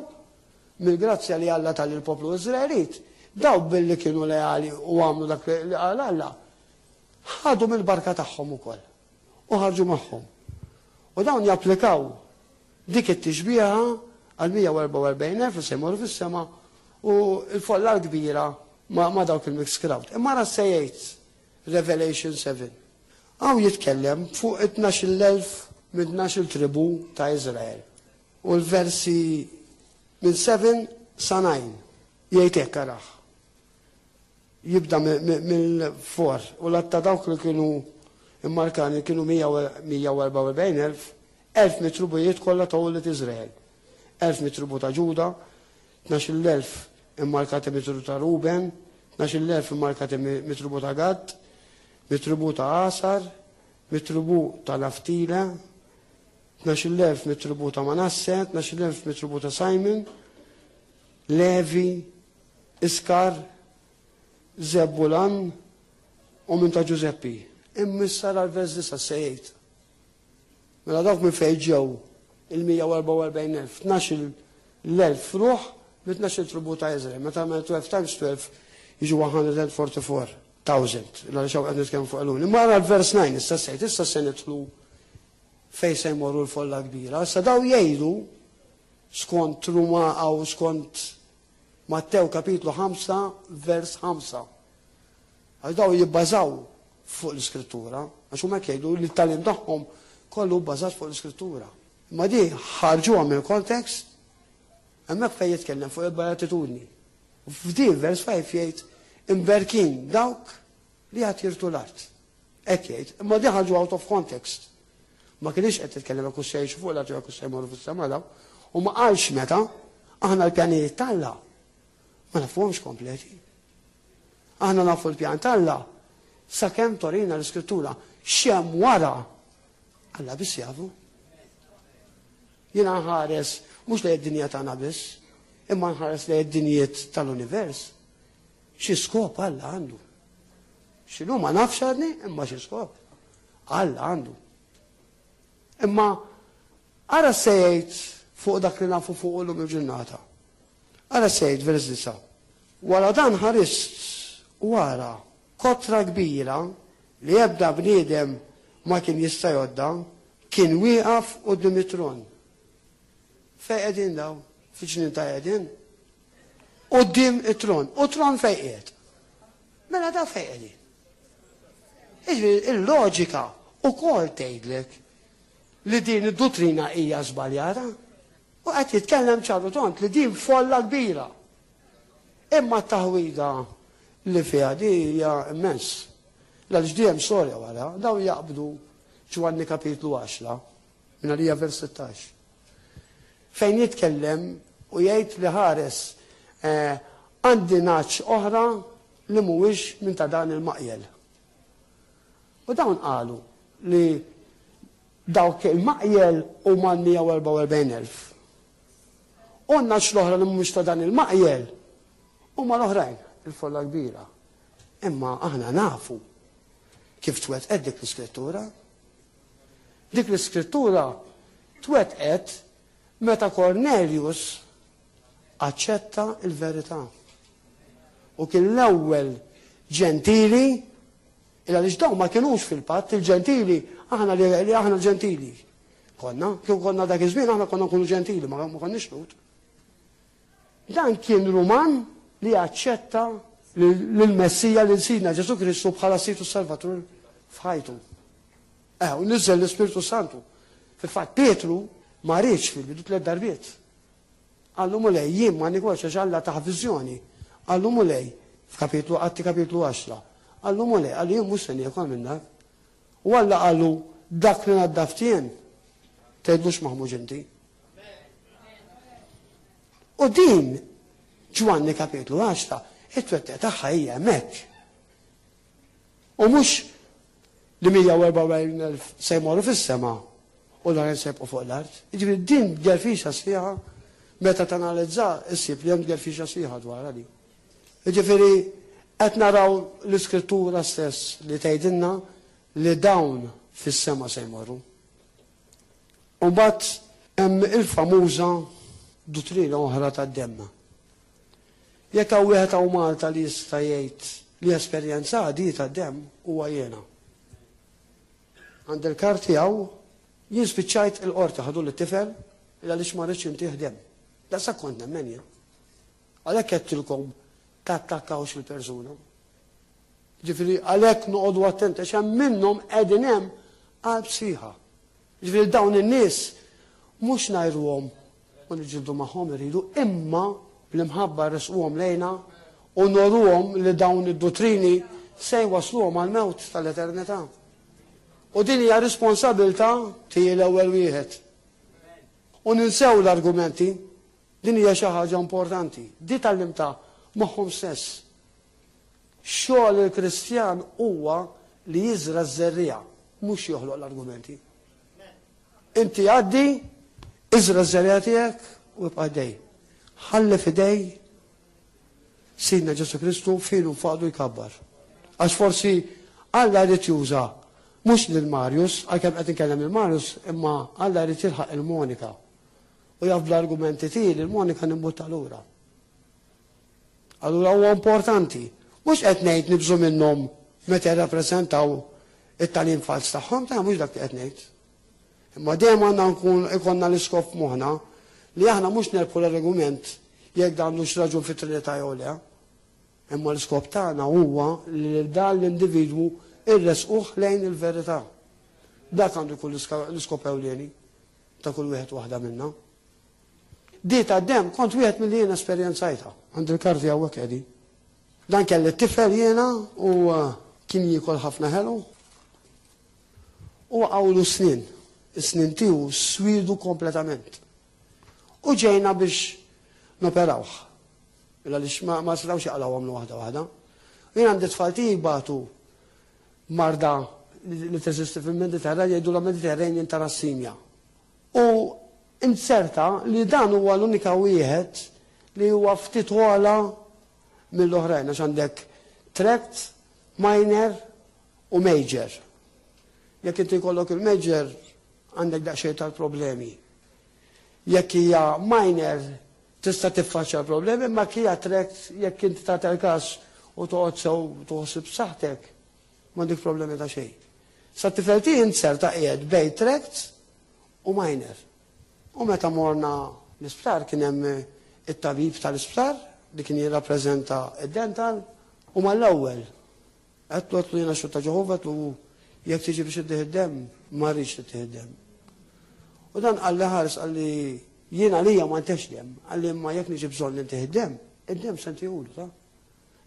mill-grazzja li Alla tal-poplu Iżraelit, daw billi kienu leali u għamlu dak li qal Alla. Ħadu mill-barka tagħhom ukoll u ħarġu magħhom. U dawn japplikaw dik it-tixbieħa għal 144,000 li se jmorru fis-sema u l-folla l-kbira ma dawk il-mixed crowd. Imma ra se jgħid Revelation 7. Għaw jitkellem fuq 12,000 minn 12 tribu ta' Iżrael. U l-versi minn 7 sa 9 jgħid hekk araħ. Jibda mill-for u l-atta dawk li kienu immarkani kienu 144,000, 1000 mitrubijiet kollha ta' Ulet Iżrael. 1000 mitrubu ta' Ġuda, 12,000 immarkati mitrubu ta' Ruben, 12,000 immarkati mitrubu ta' Gad, mitrubu ta' Asar, mitrubu ta' Naftila, 12,000 mitrubu ta' Manasse, 12,000 mitrubu ta' Simon, Levi, Iskar, Zebbulan u minn ta' Giuseppi. Immissar għal-vers disa sejt. Mela dawk minn fejn ġew il-144,000, 12,000 ruħ b'12 tribut ta' Izrael. Meta 12 times 12 jiġu 144,000. Illa xaw għad nitkellem fuq għalun. Imma għal-vers 9 issa sejt, issa se nidħlu fejn se jmorru l-folla kbira. Issa daw jgħidu skont Ruma għaw skont Mattew kapitlu 5, vers 5. Għax daw jibbażaw fuq l-iskrittura, għax huma jgħidu li t-talim tagħhom kollu bbażat fuq l-iskrittura. Ma di ħarġuha mill-kontekst, hemmhekk fejn jitkellem fuq il-beatitudni. F'di vers 5 jgħid imberkin dawk li qed jirtu l-art. Hekk jgħid, imma di ħarġu out of context. Ma kienx qed titkellem hekk se jgħixu fuq l-art jew hekk se jmorru fis-sema daw, u ma qalx meta aħna l-pjanijiet tal-Alla ma nafuhomx kompleti. Aħna nafu l-pjan tal-Alla sakemm torina l-iskrittura x'hemm wara Alla biss jafu. Jiena nħares mhux lejn id-dinja tagħna biss, imma nħares lejn id-dinjiet tal-univers. Xi skop Alla għandu. X'inhu ma nafx għadni, imma xi skop Alla għandu. Imma ara sejt fuq dak li nafu fuq illum il-ġurnata. Ara sejt vers disa. Wara dan ħarist wara kotra kbira li ebda bniedem ma kien jista' jgħodda, kien wieqaf quddiem it-tron. Fejn qegħdin daw? Fiċ-ġnien ta' qegħdin? Quddiem it-tron. U tron fejn qiegħed? Mela da fejn qegħdin? Il-loġika wkoll tgħidlek li din id-dottrina hija żbaljata. U qed jitkellem ċarru tont li din folla kbira. Imma t-taħwida li fiha di hija immens. L-ġdiem storja wara, daw jaqbdu Ġwanni kapitlu 10, minna li vers 16. Fejn jitkellem u jgħid li ħares għandi naċ oħra li mhuwiex minn ta' dan il-maqjel. U dawn qalu li dawk il-maqjel huma 144,000. U naċ l-oħra li mhuwiex ta' dan il-maqjel huma l-oħrajn, il-folla kbira. Imma aħna nafu kif twettqet dik l-iskrittura? Dik l-iskrittura twettqet meta Cornelius aċċetta il-verità. U kien l-ewwel ġentili, il għaliex dawn ma kienux fil-patt, il-ġentili, aħna li aħna ġentili. Konna dak iż-żmien aħna konna nkunu ġentili, ma konniex Lut. Dan kien Ruman li aċċetta l-Messija li nsina Ġesu Kristu bħala Situ Salvatur f'ħajtu. U nizzel l-Ispiritu Santu. Fil-fatt Petru ma rridx fil-bidu 3 darbiet. Għallu mulej, jien ma nikwaċ għax Alla taħ viżjoni. Għallu mulej, f'kapitlu 10. Għallu mulej, għallu jien mhux se niekol minnak. U Alla għallu dak li naddaftien tgħidlux maħmuġ inti. U din Ġwanni kapitlu 10 it-twetteq tagħha hija hemmhekk. U mhux li 144,000 se jmorru fis-sema u l-għarjen se jibqgħu fuq l-art. Jiġifieri din gerfixa sħiħa meta tanalizza issib li hemm gerfixa sħiħa dwarha di. Jiġifieri qed naraw l-iskrittura stess li tgħidilna li dawn fis-sema se jmorru. U mbagħad hemm il-famuża dottrina oħra tad-demm. Jekk hawn wieħed hawn Malta li jista' jgħid li esperjenza di tad-demm huwa jiena. Għand il-karti hawn jien spiċċajt il-qorti ħadu l-tifel għaliex ma rridx intih demm. Da sa kont nemmen jien. Għalhekk qedtilkom tattakkawx il-persuna. Ġifieri għalhekk noqogħdu attenti għax hemm minnhom qegħdin hemm qalb sieħa. Ġifieri dawn in-nies mhux ngħidruhom u niġġieldu magħhom iridu imma l-imħabba resquhom lejna u norruhom li dawn id-dottrini se jwasluhom għal-mewt tal-eternità. U din hija responsabilità tiegħi l-ewwel wieħed. U ninsew l-argumenti, din hija xi ħaġa importanti. Di tallimta magħhom stess. Xogħol il-Kristjan huwa li jiżra ż-żerriegħa, mhux joħloq l-argumenti. Inti għaddi, iżra ż-żerriegħa tiegħek u ibqa' dej. Ħalli fidej Sidna Ġesu Kristu filu faqdu jkabbar. Għax forsi Alla rrid juża mhux lil Marius, għalkemm qed inkellem il-Marius, imma Alla rrid jilħaq il-Monika. U jaf bl-argumenti tiegħi li l-Monika nimbutta lura. Allura huwa importanti. Mhux qed ngħid nibżu minnhom meta jirrappreżentaw it-tagħlim fals tagħhom, ta' mhux dak li qed ngħid. Imma dejjem għandna nkun ikollna l-iskop moħħna li aħna mhux nerbħu l-argument jekk dan mhux raġun fit-Trinità jew le. Imma l-iskop tagħna huwa li dan l-individwu irresquh lejn il-verità. Dak għandu jkun l-iskop ewlieni ta' kull wieħed waħda minnha. Di ta' dem kont wieħed milli jien esperjenzajta. Għandi l-karti hawnhekk qegħdi. Dan kelli t-tifel jiena u kien jiekol ħafna ħelu. U għawlu snin. Is-snin tiegħu swidu kompletament. U ġejna biex noperawh. Għaliex ma setgħux jaqlaw għamlu waħda. Jien għandi tfal tiegħi batu marda li teżisti fil-Mediterran jgħidu la Mediterranean tarassimja. U inserta li dan huwa l-unika wieħed li huwa ftit għala mill-oħrajn għax għandek tract, minor u major. Jekk inti jkollok il-major għandek daqsxejn tal-problemi. Jekk hija minor tista' tiffaċċja l-problemi, imma hija tract jekk inti tagħtel każ u toqgħod sew toħsib b'saħħtek m'għandek problemi ta' xejn. Sa tifel tiegħi inserta qiegħed bejn tract u minor. U meta morna l-isptar kien hemm it-tabib tal-isptar li kien jirrappreżenta id-dental u mal-ewwel qed lu jiena xutta Ġehovah u jekk tiġi biex iddieħ id-dem ma rridx tiddieħ id-dem. U dan qalli ħares qalli jiena lija ma ntex dem, qalli imma jekk niġi bżonn nintieħ id-dem, id-dem se ntieħulu ta'.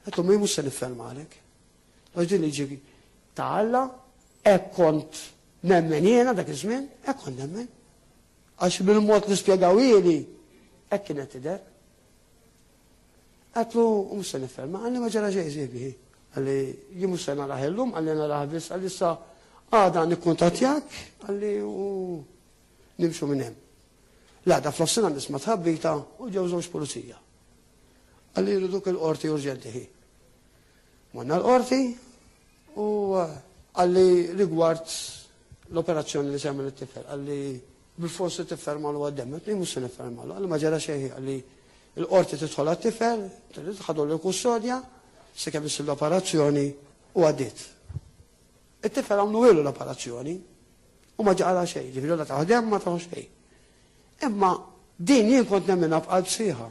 Qed ma mhux se nifhem għalek. Għax li ġi ta' Alla hekk kont nemmen jiena dak iż-żmien, hekk kont nemmen. Għax bil-mod li spjegaw ili hekk kienet tidher. Għatlu, mhux se nifhem, għalli ma ġara xejn żiebi. Għalli jien mhux se naraħ illum, għalli naraħ biss, għalli sa għada nikkuntattjak, għalli u nimxu minn hemm. La da fl-offsina nisma' tħabbita u ġew żewġ pulizija. Għalli jriduk il-qorti urġenti ħi. Monna l-qorti u għalli rigward l-operazzjoni li semmen it-tifel, għalli bil-forsi tiffermalu għaddemmet, li mhux se niffermalu, għalli ma ġara xejn, għalli il-qorti tidħol għat-tifel, tħadu l-kustodja, se kemm issir l-operazzjoni u għaddit. It-tifel għamlu ilu l-operazzjoni u ma ġara xejn, ġifieri la taħdem ma taħu xejn. Imma din jien kont nemminha b'qalb sieħa.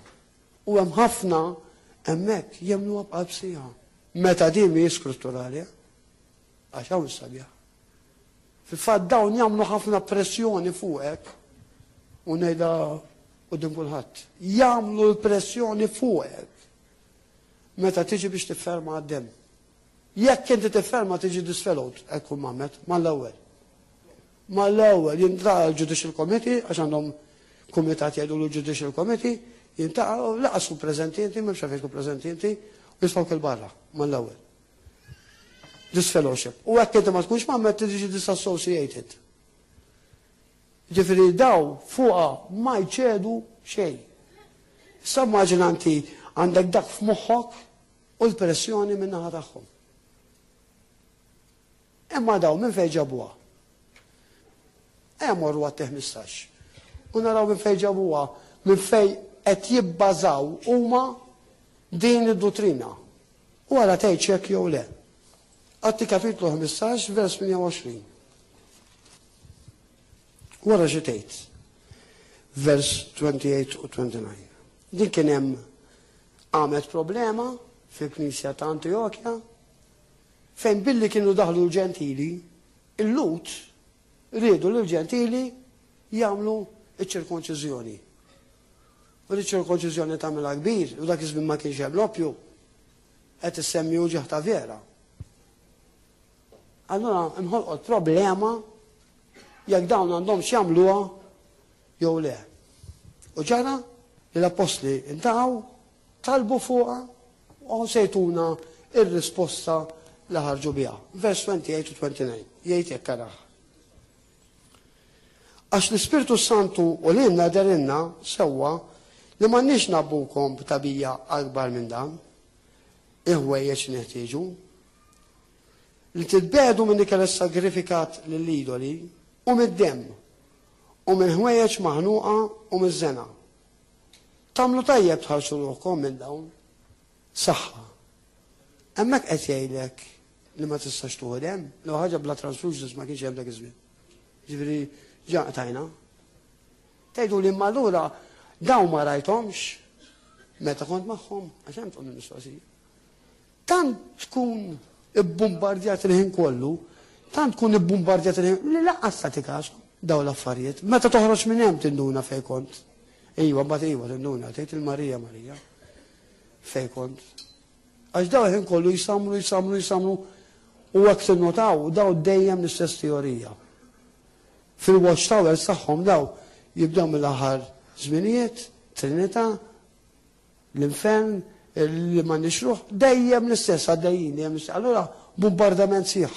U hemm ħafna hemmhekk jemmnuha b'qalb sieħa. Meta din mhijiex strutturali, għax hawn is-sabiħ. Fil-fatt dawn jagħmlu ħafna pressjoni fuqek u ngħidha quddiem kulħadd. Jagħmlu l-pressjoni fuqek meta tiġi biex tifferma għad-dem. Jekk inti tifferma tiġi disfellowt, hekk hu Mamet, mal-ewwel. Mal-ewwel jintraqa l-Judicial Committee għax għandhom kumitat jgħidu l-Judicial Committee, jintaqa' laqas tkun preżenti inti, m'hemmx fejn tkun preżenti inti, u jisfgħu il-barra mal-ewwel. Disfellowship. U hekk inti ma tkunx Mamet tiġi disassociated. Ġifieri daw fuqha ma jċedu xejn. Issa immaġina inti għandek dak f'moħħok u l-pressjoni min-naħa tagħhom. Imma daw minn fejn ġabuha. Morru għat 15. U naraw minn fejn ġabuha, minn fejn qed jibbażaw huma din id-dottrina. U għala tgħid ċekk jew le. Għatti kapitlu 15, vers 28. Wara xi tgħid. Vers 28 u 29. Din kien hemm għamet problema fil-Knisja ta' Antiochja fejn billi kienu daħlu l-ġentili, il-Lut rridu l-ġentili jagħmlu iċ-ċirkonċiżjoni. U l-ċirkonċiżjoni tagħmilha kbir, u dak iż-żmien ma kienx hemm l-oppju, qed issemmi uġieħ ta' vera. Allura inħolqot problema jekk dawn għandhom x'jagħmluha jew le. U ġara li l-apostli intaw talbu fuqha u sejtuna ir-risposta li ħarġu biha. Vers 28 u 29 jgħid hekk karaħ. Għax l-Ispirtu Santu u l-inna derinna sewwa li m'għandniex nabbukom b'tabija akbar minn dan, il-ħwejjeġ neħtieġu. li titbedu minn dik il-sagrifikat lill-idoli u mid-demm u minn ħwejjeġ maħnuqa u miż-żena. Tagħmlu tajjeb tħarsu ruħkom minn dawn saħħa. Hemmhekk qed jgħidlek li ma tistax tuħodem, lew ħaġa bla transfusions ma kienx hemm dak iż-żmien. Ġifieri ġaqtajna. Tgħidu li allura dawn ma rajthomx meta kont magħhom għax hemm tqum il-mistoqsija. Tant tkun ibbombardjat il-ħin kollu, tant tkun ibbombardjat il-ħin li laqqas tagħti kasu daw l-affarijiet. Meta toħroġ minn hemm tinduna fejn kont. Iwa, mbagħad iwa tinduna, tgħid il-Marija Marija fejn kont. Għax daw il-ħin kollu jisamlu u hekk tinnotaw daw dejjem l-istess teorija. Fil-watch towers tagħhom daw jibdew mill-aħħar żminijiet, Trinità, l-infern, li ma nixruħ, dejjem l-istess għaddejjin, dejjem l-istess. Allura bombardament sieħ.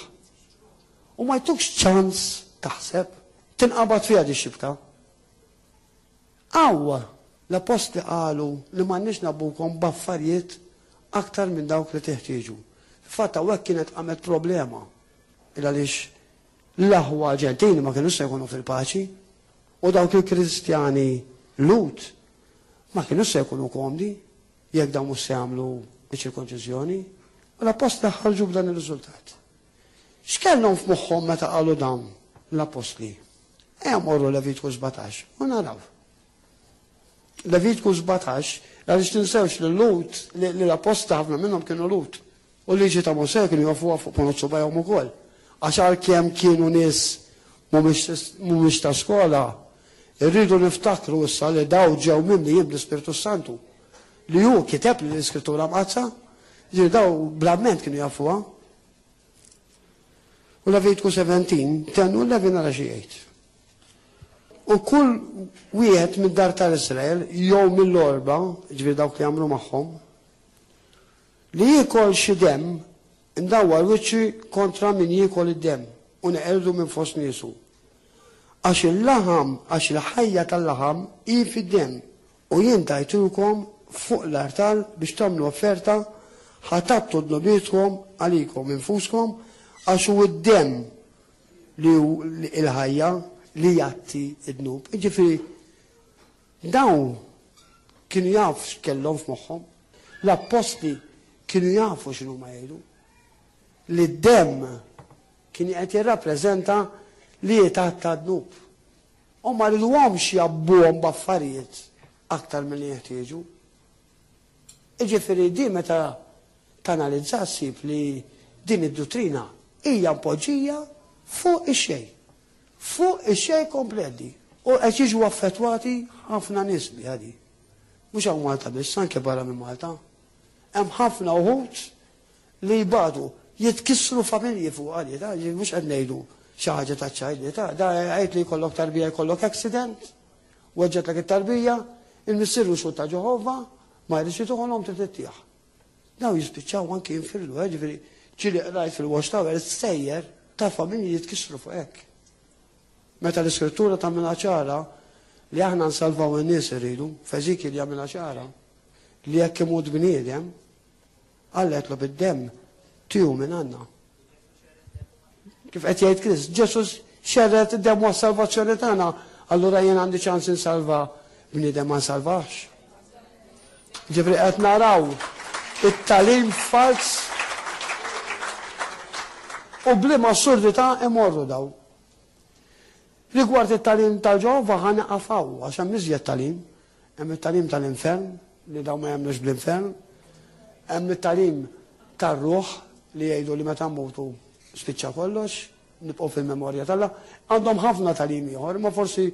U ma jtukx ċans taħseb, tinqabad fiha di xibka. Għawwa, l-apostli qalu li ma nix nabukom baffarijiet aktar minn dawk li teħtieġu. Fatta għek kienet għamet problema. Għaliex l-aħwa ġentini ma kienu se jkunu fil-paċi u dawk il-Kristjani Lut ma kienu se jkunu komdi jekk dawn mhux se jagħmlu ċirkonċiżjoni u l-apostli ħarġu b'dan ir-riżultat. X'kellhom f'moħħhom meta qalu dawn l-apostli? Morru Levitku 17 u naraw. Levitku 17 għaliex tinsewx li Lut li l-apostli ħafna minnhom kienu Lut u liġi ta' Mosè kienu jafuha fuq ponozzu bajhom ukoll. Għax għalkemm kienu nies mhumiex ta' skola, irridu niftakru issa li daw ġew minni jim l-Ispiritu Santu. Li hu kiteb li l-iskrittura mqazza, ġiri daw blamment kienu jafuha. U Levitku 17, tennu l-Levi nara xi jgħid. U kull wieħed mid-dar tal-Israel, jew mill-orba, ġifieri dawk li jagħmlu magħhom, li jiekol xi demm indawwar wiċċi kontra min jiekol id-demm u neqerdu minn fost niesu. Għax il-laħam, għax il-ħajja tal-laħam hi fid-demm u jien tajtulkom fuq l-artal biex tagħmlu offerta ħatabtu d-nobietkom għalikom infuskom għax hu id-demm li il-ħajja li jatti id-nub. Ġifieri dawn kienu jafu x'kellhom f'moħħhom, l-apposti kienu jafu x'inhu ma jgħidu. Li d-demm kien qed jirrappreżenta li jitatta d-nub. U ma rridhomx jabbuhom b'affarijiet aktar milli jeħtieġu. Ġifieri di meta tanalizza ssib li din id-dottrina hija mpoġġija fuq ix-xejn. Fuq ix-xejn kompleti. U qed jiġu affettwati ħafna nies bi ħadi. Mhux hawn Malta biss, anke barra minn Malta. Hemm ħafna uħud li jbadu jitkissru familji fuq għalita, mhux qed ngħidu xi ħaġa ta' ċajlita, da għajt li jkollok tarbija jkollok accident, weġġetlek it-tarbija, il-missirru xu ta' Ġehova, ma jridx jituħolhom trid tittieħ. Daw jispiċċaw anke jinfirlu, ġifieri ġieli rajt fil-watch tower sejjer ta' familji jitkissru fuq hekk. Meta l-iskrittura tagħmilha ċara li aħna nsalvaw in-nies iridu, f'Eżikiel jagħmilha ċara li jekk imut bniedem għalletlu bid-demm tiegħu minn għandna. Kif qed jgħid Krist, Ġesus xerret id-demm u s-salvazzjoni tagħna, allura jien għandi ċans insalva bniedem ma nsalvax. Ġifri qed naraw it-talim fals u bliema assurdità imorru daw. Rigward it-talim tal-Ġehova ħanaqafaw għax hemm iżjed talim, hemm it-talim tal-infern li daw ma jagħmlux bl-infern, hemm it-talim tar-ruħ li jgħidu li meta mmutu spiċċa kollox, nibqgħu fil-memorja tagħha, għandhom ħafna talim ieħor, ma forsi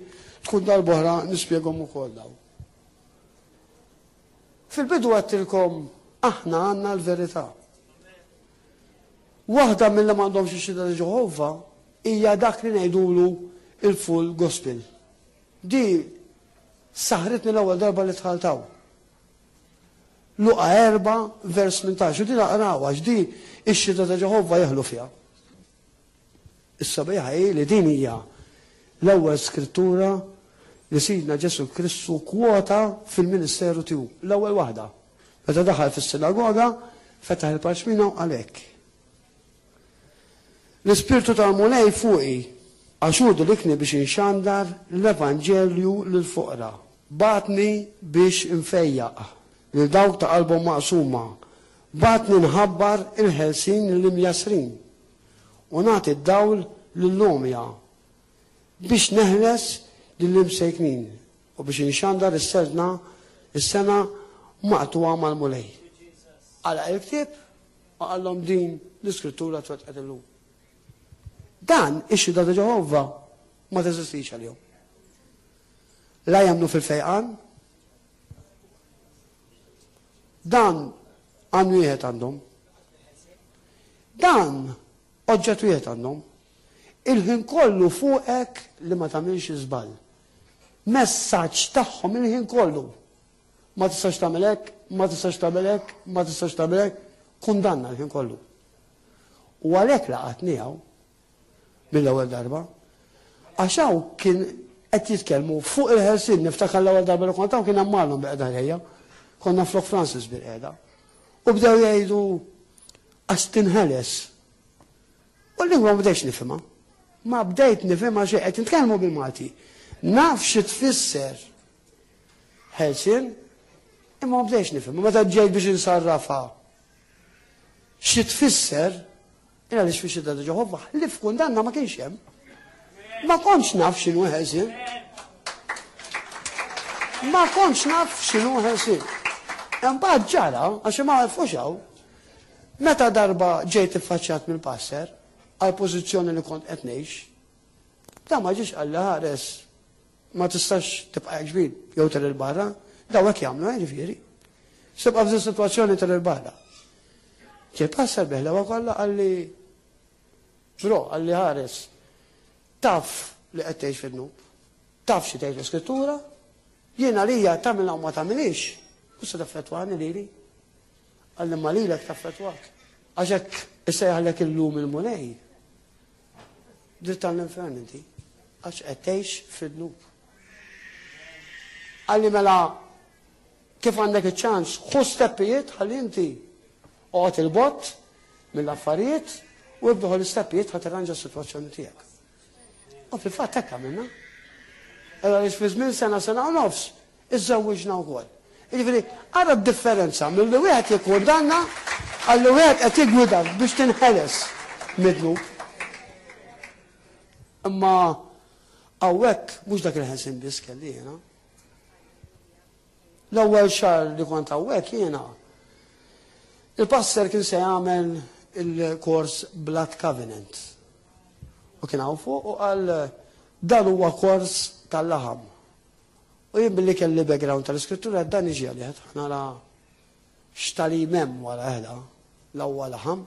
tkun darb'oħra nispjegahom ukoll daw. Fil-bidu għattilkom aħna għandna l-verità. Waħda mill-li m'għandhomx ix-xhieda ta' Ġehova hija dak li ngħidulu il-full gospel. Di saħritni l-ewwel darba li tħaltaw. Luqa 4 vers 18, u di naqraw għax di ix-xhieda ta' Ġehova jeħlu fiha. Is-sabiħa hi li din hija l-ewwel skrittura li Sidna Ġesu Kristu kwota fil-ministeru tiegħu, l-ewwel waħda. Meta daħal fis-sinagoga, fetaħ il-parċmina u għalhekk. L-ispirtu tal-mulej fuqi għaxudu likni biex inxandar l-Evanġelju l-fuqra. Batni biex infejjaq lil dawk ta' qalbhom maqsuma. Batni nħabbar il-ħelsin l-imjasrin u nagħti d-dawl lill-lumja biex neħles lill-imsejknin u biex inxandar is-sena maqtuwa mal-mulej. Għala il-ktieb għallhom din l-iskrittura twettqet illum. Dan ix-xhieda ta' Ġehovva ma teżistix għal-jum. La jemnu fil-fejqan, dan għan wieħed għandhom, dan oġġett wieħed għandhom, il-ħin kollu fuqek li ma tagħmilx żball. Messaġġ tagħhom il-ħin kollu. Ma tistax tagħmel hekk, ma tistax tagħmel hekk, ma tistax tagħmel hekk, kundanna l-ħin kollu. U għalhekk laqatniegħu mill-ewwel darba, għax hawn kien qed jitkellmu fuq il-ħelsien niftakar l-ewwel darba li kont hawn kien hemm magħhom biqeda ħejja, konna flok Francis bil-qiegħda. U bdew jgħidu għax tinħeles. U l-lingwa ma bdejx nifhimha. Ma bdejt nifhimha xejn qed nitkellmu bil-Malti. Naf xi tfisser ħelsien, imma ma bdejx nifhimha. Meta ġejt biex insarrafha xi tfisser ila li xfixi ta' Ġehovva li f'kundanna ma kienx hemm. Ma kontx naf x'inhu ħelsien. Ma kontx naf x'inhu ħelsien. Imbagħad ġara għax ma għarfux hawn. Meta darba ġejt iffaċċjat mill-passer għal pożizzjoni li kont qed ngħix, da ma ġiex qal li ħares ma tistax tibqa' kbir jew tel il-barra, daw hekk jagħmlu ġifieri. Sibqa' f'din sitwazzjoni tel il-barra. Ġej passer beħlewa kollha għalli bro għalli ħares taf li qed tgħix fin-nub, taf xi tgħid l-Iskrittura, jiena lija tagħmilha u ma tagħmilix, u se taffettwani lili. Għalli ma lilek taffettwak. Għax hekk issejħalek illum il-mulej. Dritt tal-infern inti, għax qed tgħix fin-nub. Għalli mela kif għandek iċ-ċans, ħu steppijiet ħalli inti oqgħod il-bott mill-affarijiet u ibduħu l-isteppijiet ħadd irranġa s-sitwazzjoni tiegħek. U fil-fatt hekk għamilna. Ela li fi żmien sena u nofs iżżewwiġna wkoll. Jiġifieri ara d-differenza milli wieħed jikkundanna għalli wieħed qed jigwidak biex tinħeles midlu. Imma hawnhekk mhux dak il-ħelsin biss kelli jiena. L-ewwel xahar li kont hawnhekk jiena il-passer kien se jagħmel il-kors Blood Covenant. U kien hawn fuq u qal dan huwa kors tal-laħam. U jien billi kelli background tal-iskrittura dan iġi għalih nara x'talim hemm wara ħeda l-ewwel laħam.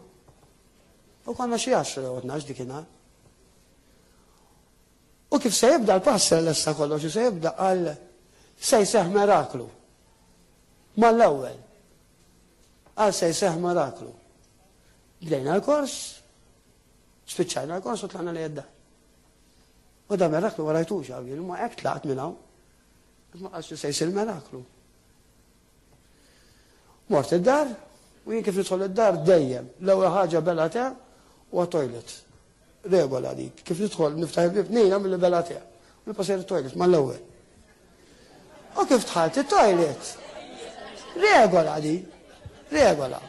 U konna xi 10 jew 12 dikinhar. U kif se jibda l-passer lesta kollox se jibda qal se jseħħ miraklu. Mal-ewwel. Għal se jseħħ miraklu. Bdejna l-kors, spiċċajna l-kors u tlaqna li jedda. U da miraklu ma rajtux għawjien, ma hekk tlaqt minn hawn. Ma qalx se jsir miraklu. Mort id-dar, u jien kif nidħol id-dar dejjem l-ewwel ħaġa bela te u toilet. Regola dik. Kif nidħol niftaħ il-bib nejna mill-bela te. U nipasser il-toilet mal-ewwel. U kif tħalt il-toilet. Regola di. Regola.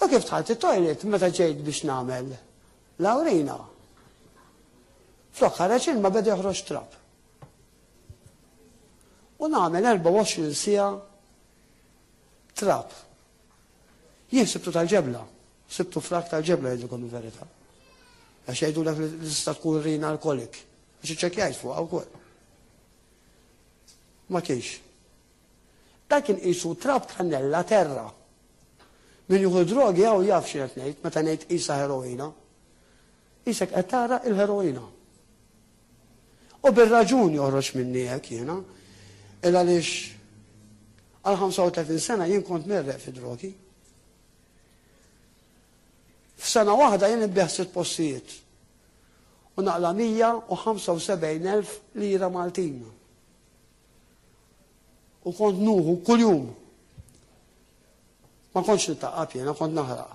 U kif tħalt il-toilet meta ġejt biex nagħmel l-awrina. Flok ħareġ ilma beda joħroġ trab. U nagħmel 24 siegħa trab. Jien sibtu tal-ġebla. Sibtu frak tal-ġebla jgħidulkom il-verità. Għax jgħidulek li tista' tkun rina alkolik. Għax iċċekkjajt fuqha wkoll. Ma kienx. Dak kien qisu trab kannella terra. Min jieħu drogi hawn jaf xi qed ngħid meta ngħid qisha heroina. Qisek qed tara l-heroina. U bir-raġun joħroġ minni hekk jiena, il għaliex għal 35 sena jien kont merreq fi drogi. F'sena waħda jien ibbieħ 6 postijiet. U naqla 175,000 lira Maltin. U kont nuħu kuljum. Ma kontx nittaqab jiena, kont naħraq.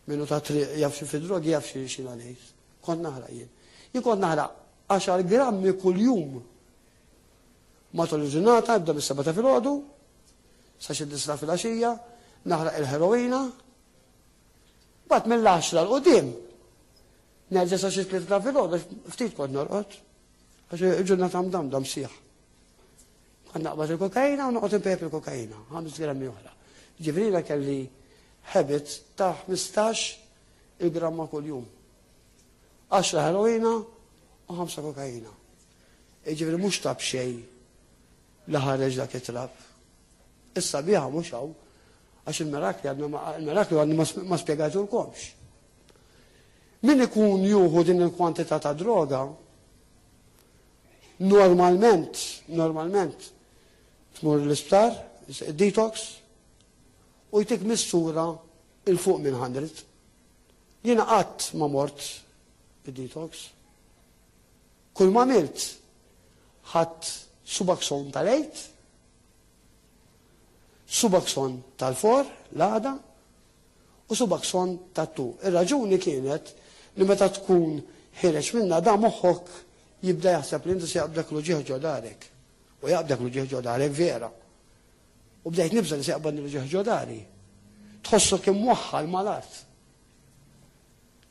Minnu ta' triq jafxi fid-drogi jafxi xina ngħid. Kont naħraq jien. Jien kont naħraq 10 grammi kuljum. Matul il-ġurnata nibda mis-7 ta' filgħodu, sa xi 9 fil-għaxija, naħraq il-heroina, bat mill-10 l-qudiem. Nerġa' sa xi 3 ta' filgħodu, ftit kont norqod, għax il-ġurnata mdamda msieħ. Kont naqbad il-kokaina u noqgħod impep il-kokaina, 5 grammi oħra. Ġifieri kelli habit ta' 15 il-gramma kuljum. 10 heroina u 5 kokaina. Ġifieri mhux tab xejn li ħareġ dak it-trab. Issa biha mhux hawn għax il-mirakli għadni ma spjegatulkomx. Min ikun juhu din il-kwantità ta' droga, normalment tmur l-isptar, detox, u jtik missura il-fuq minn 100. Jiena qatt ma mort id-detox. Kull ma milt ħadd Suboxone tal-8, Suboxone tal-4, l-għada, u Suboxone tal-2. Ir-raġuni kienet li meta tkun ħireġ minna da moħħok jibda jaħseb li inti se jaqbdek l-ġieħ ġodarek. U jaqbdek l-ġieħ ġodarek vera. U bdejt nibża li se jaqbadni l-ġieħ ġodari. Tħossok imwaħħal malat.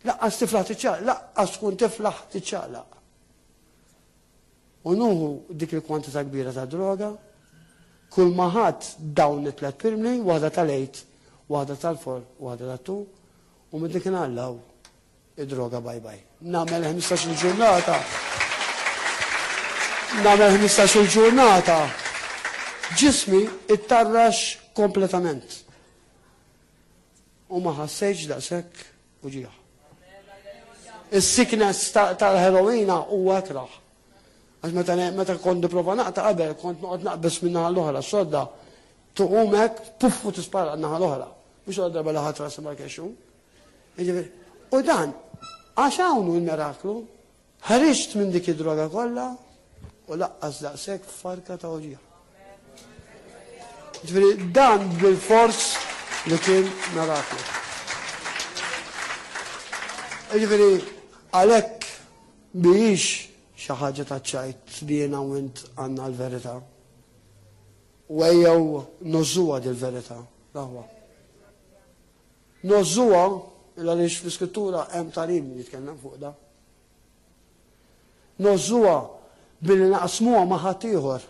Laqqas tiflaħ tiċċaqlaq, laqqas tkun tiflaħ tiċċaqlaq. U nuhu dik il-kwantità kbira ta' droga, kull maħat dawn it-3 pirmli, waħda tal-8, waħda tal-4, waħda tal-2, u minn dik inallaw id-droga bye. Nagħmel 15 ġurnata. Ġismi ittarrax kompletament. U ma ħassejx daqshekk u ġieħ. Is-sickness tal-heroina huwa akraħ. Għax meta kont nipprova naqta' qabel, kont noqgħod naqbes min-naħa l-oħra, sodda tuqumek puffu tispara n-naħa l-oħra. Mhux għal darba laħat rasi ma kexxu. U dan, għax hawn il-miraklu, ħariġt minn dik id-droga kollha u laqqas daqshekk farka ta' oġieħ. Ġifieri dan bil-fors li kien miraklu. Ġifieri għalhekk biex xi ħaġa ta' ċajt li jiena u int għandna l-verità. U ejjew nożuha dil-verità. Laħwa. Nożuha għaliex fl-iskrittura hemm tarim li jitkellem fuq da. Nożuha billi naqsmuha ma' ħadd ieħor.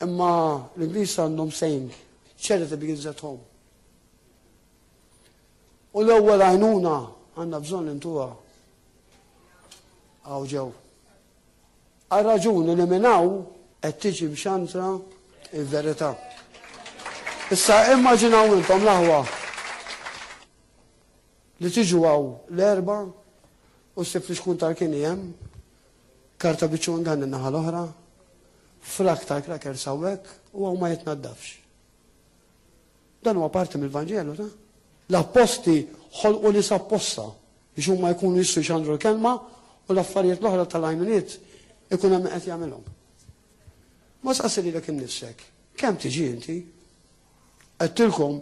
Imma l-Ingliż għandhom saying, charity begins at home. U l-ewwel għajnuna għandna bżonn intuha għaw ġew. Għal-raġuni li minnaw qed tiġi mxantra il-verità. Issa immaġinaw intom laħwa li tiġu għaw l-erba u s-sib li xkun tal-kini jem, karta biċun għan n-naħa l-oħra, frak tal-kraker sawek u għaw ma jitnaddafx. Dan huwa parti mill-Vangelu, ta? L-apposti ħolqu li sapposta biex huma jkunu jissu xandru l-kelma u l-affarijiet l-oħra tal-għajminiet ikun hemm qed jagħmilhom. Ma saqsi lilek innifsek, kemm tiġi inti? Qedtilkom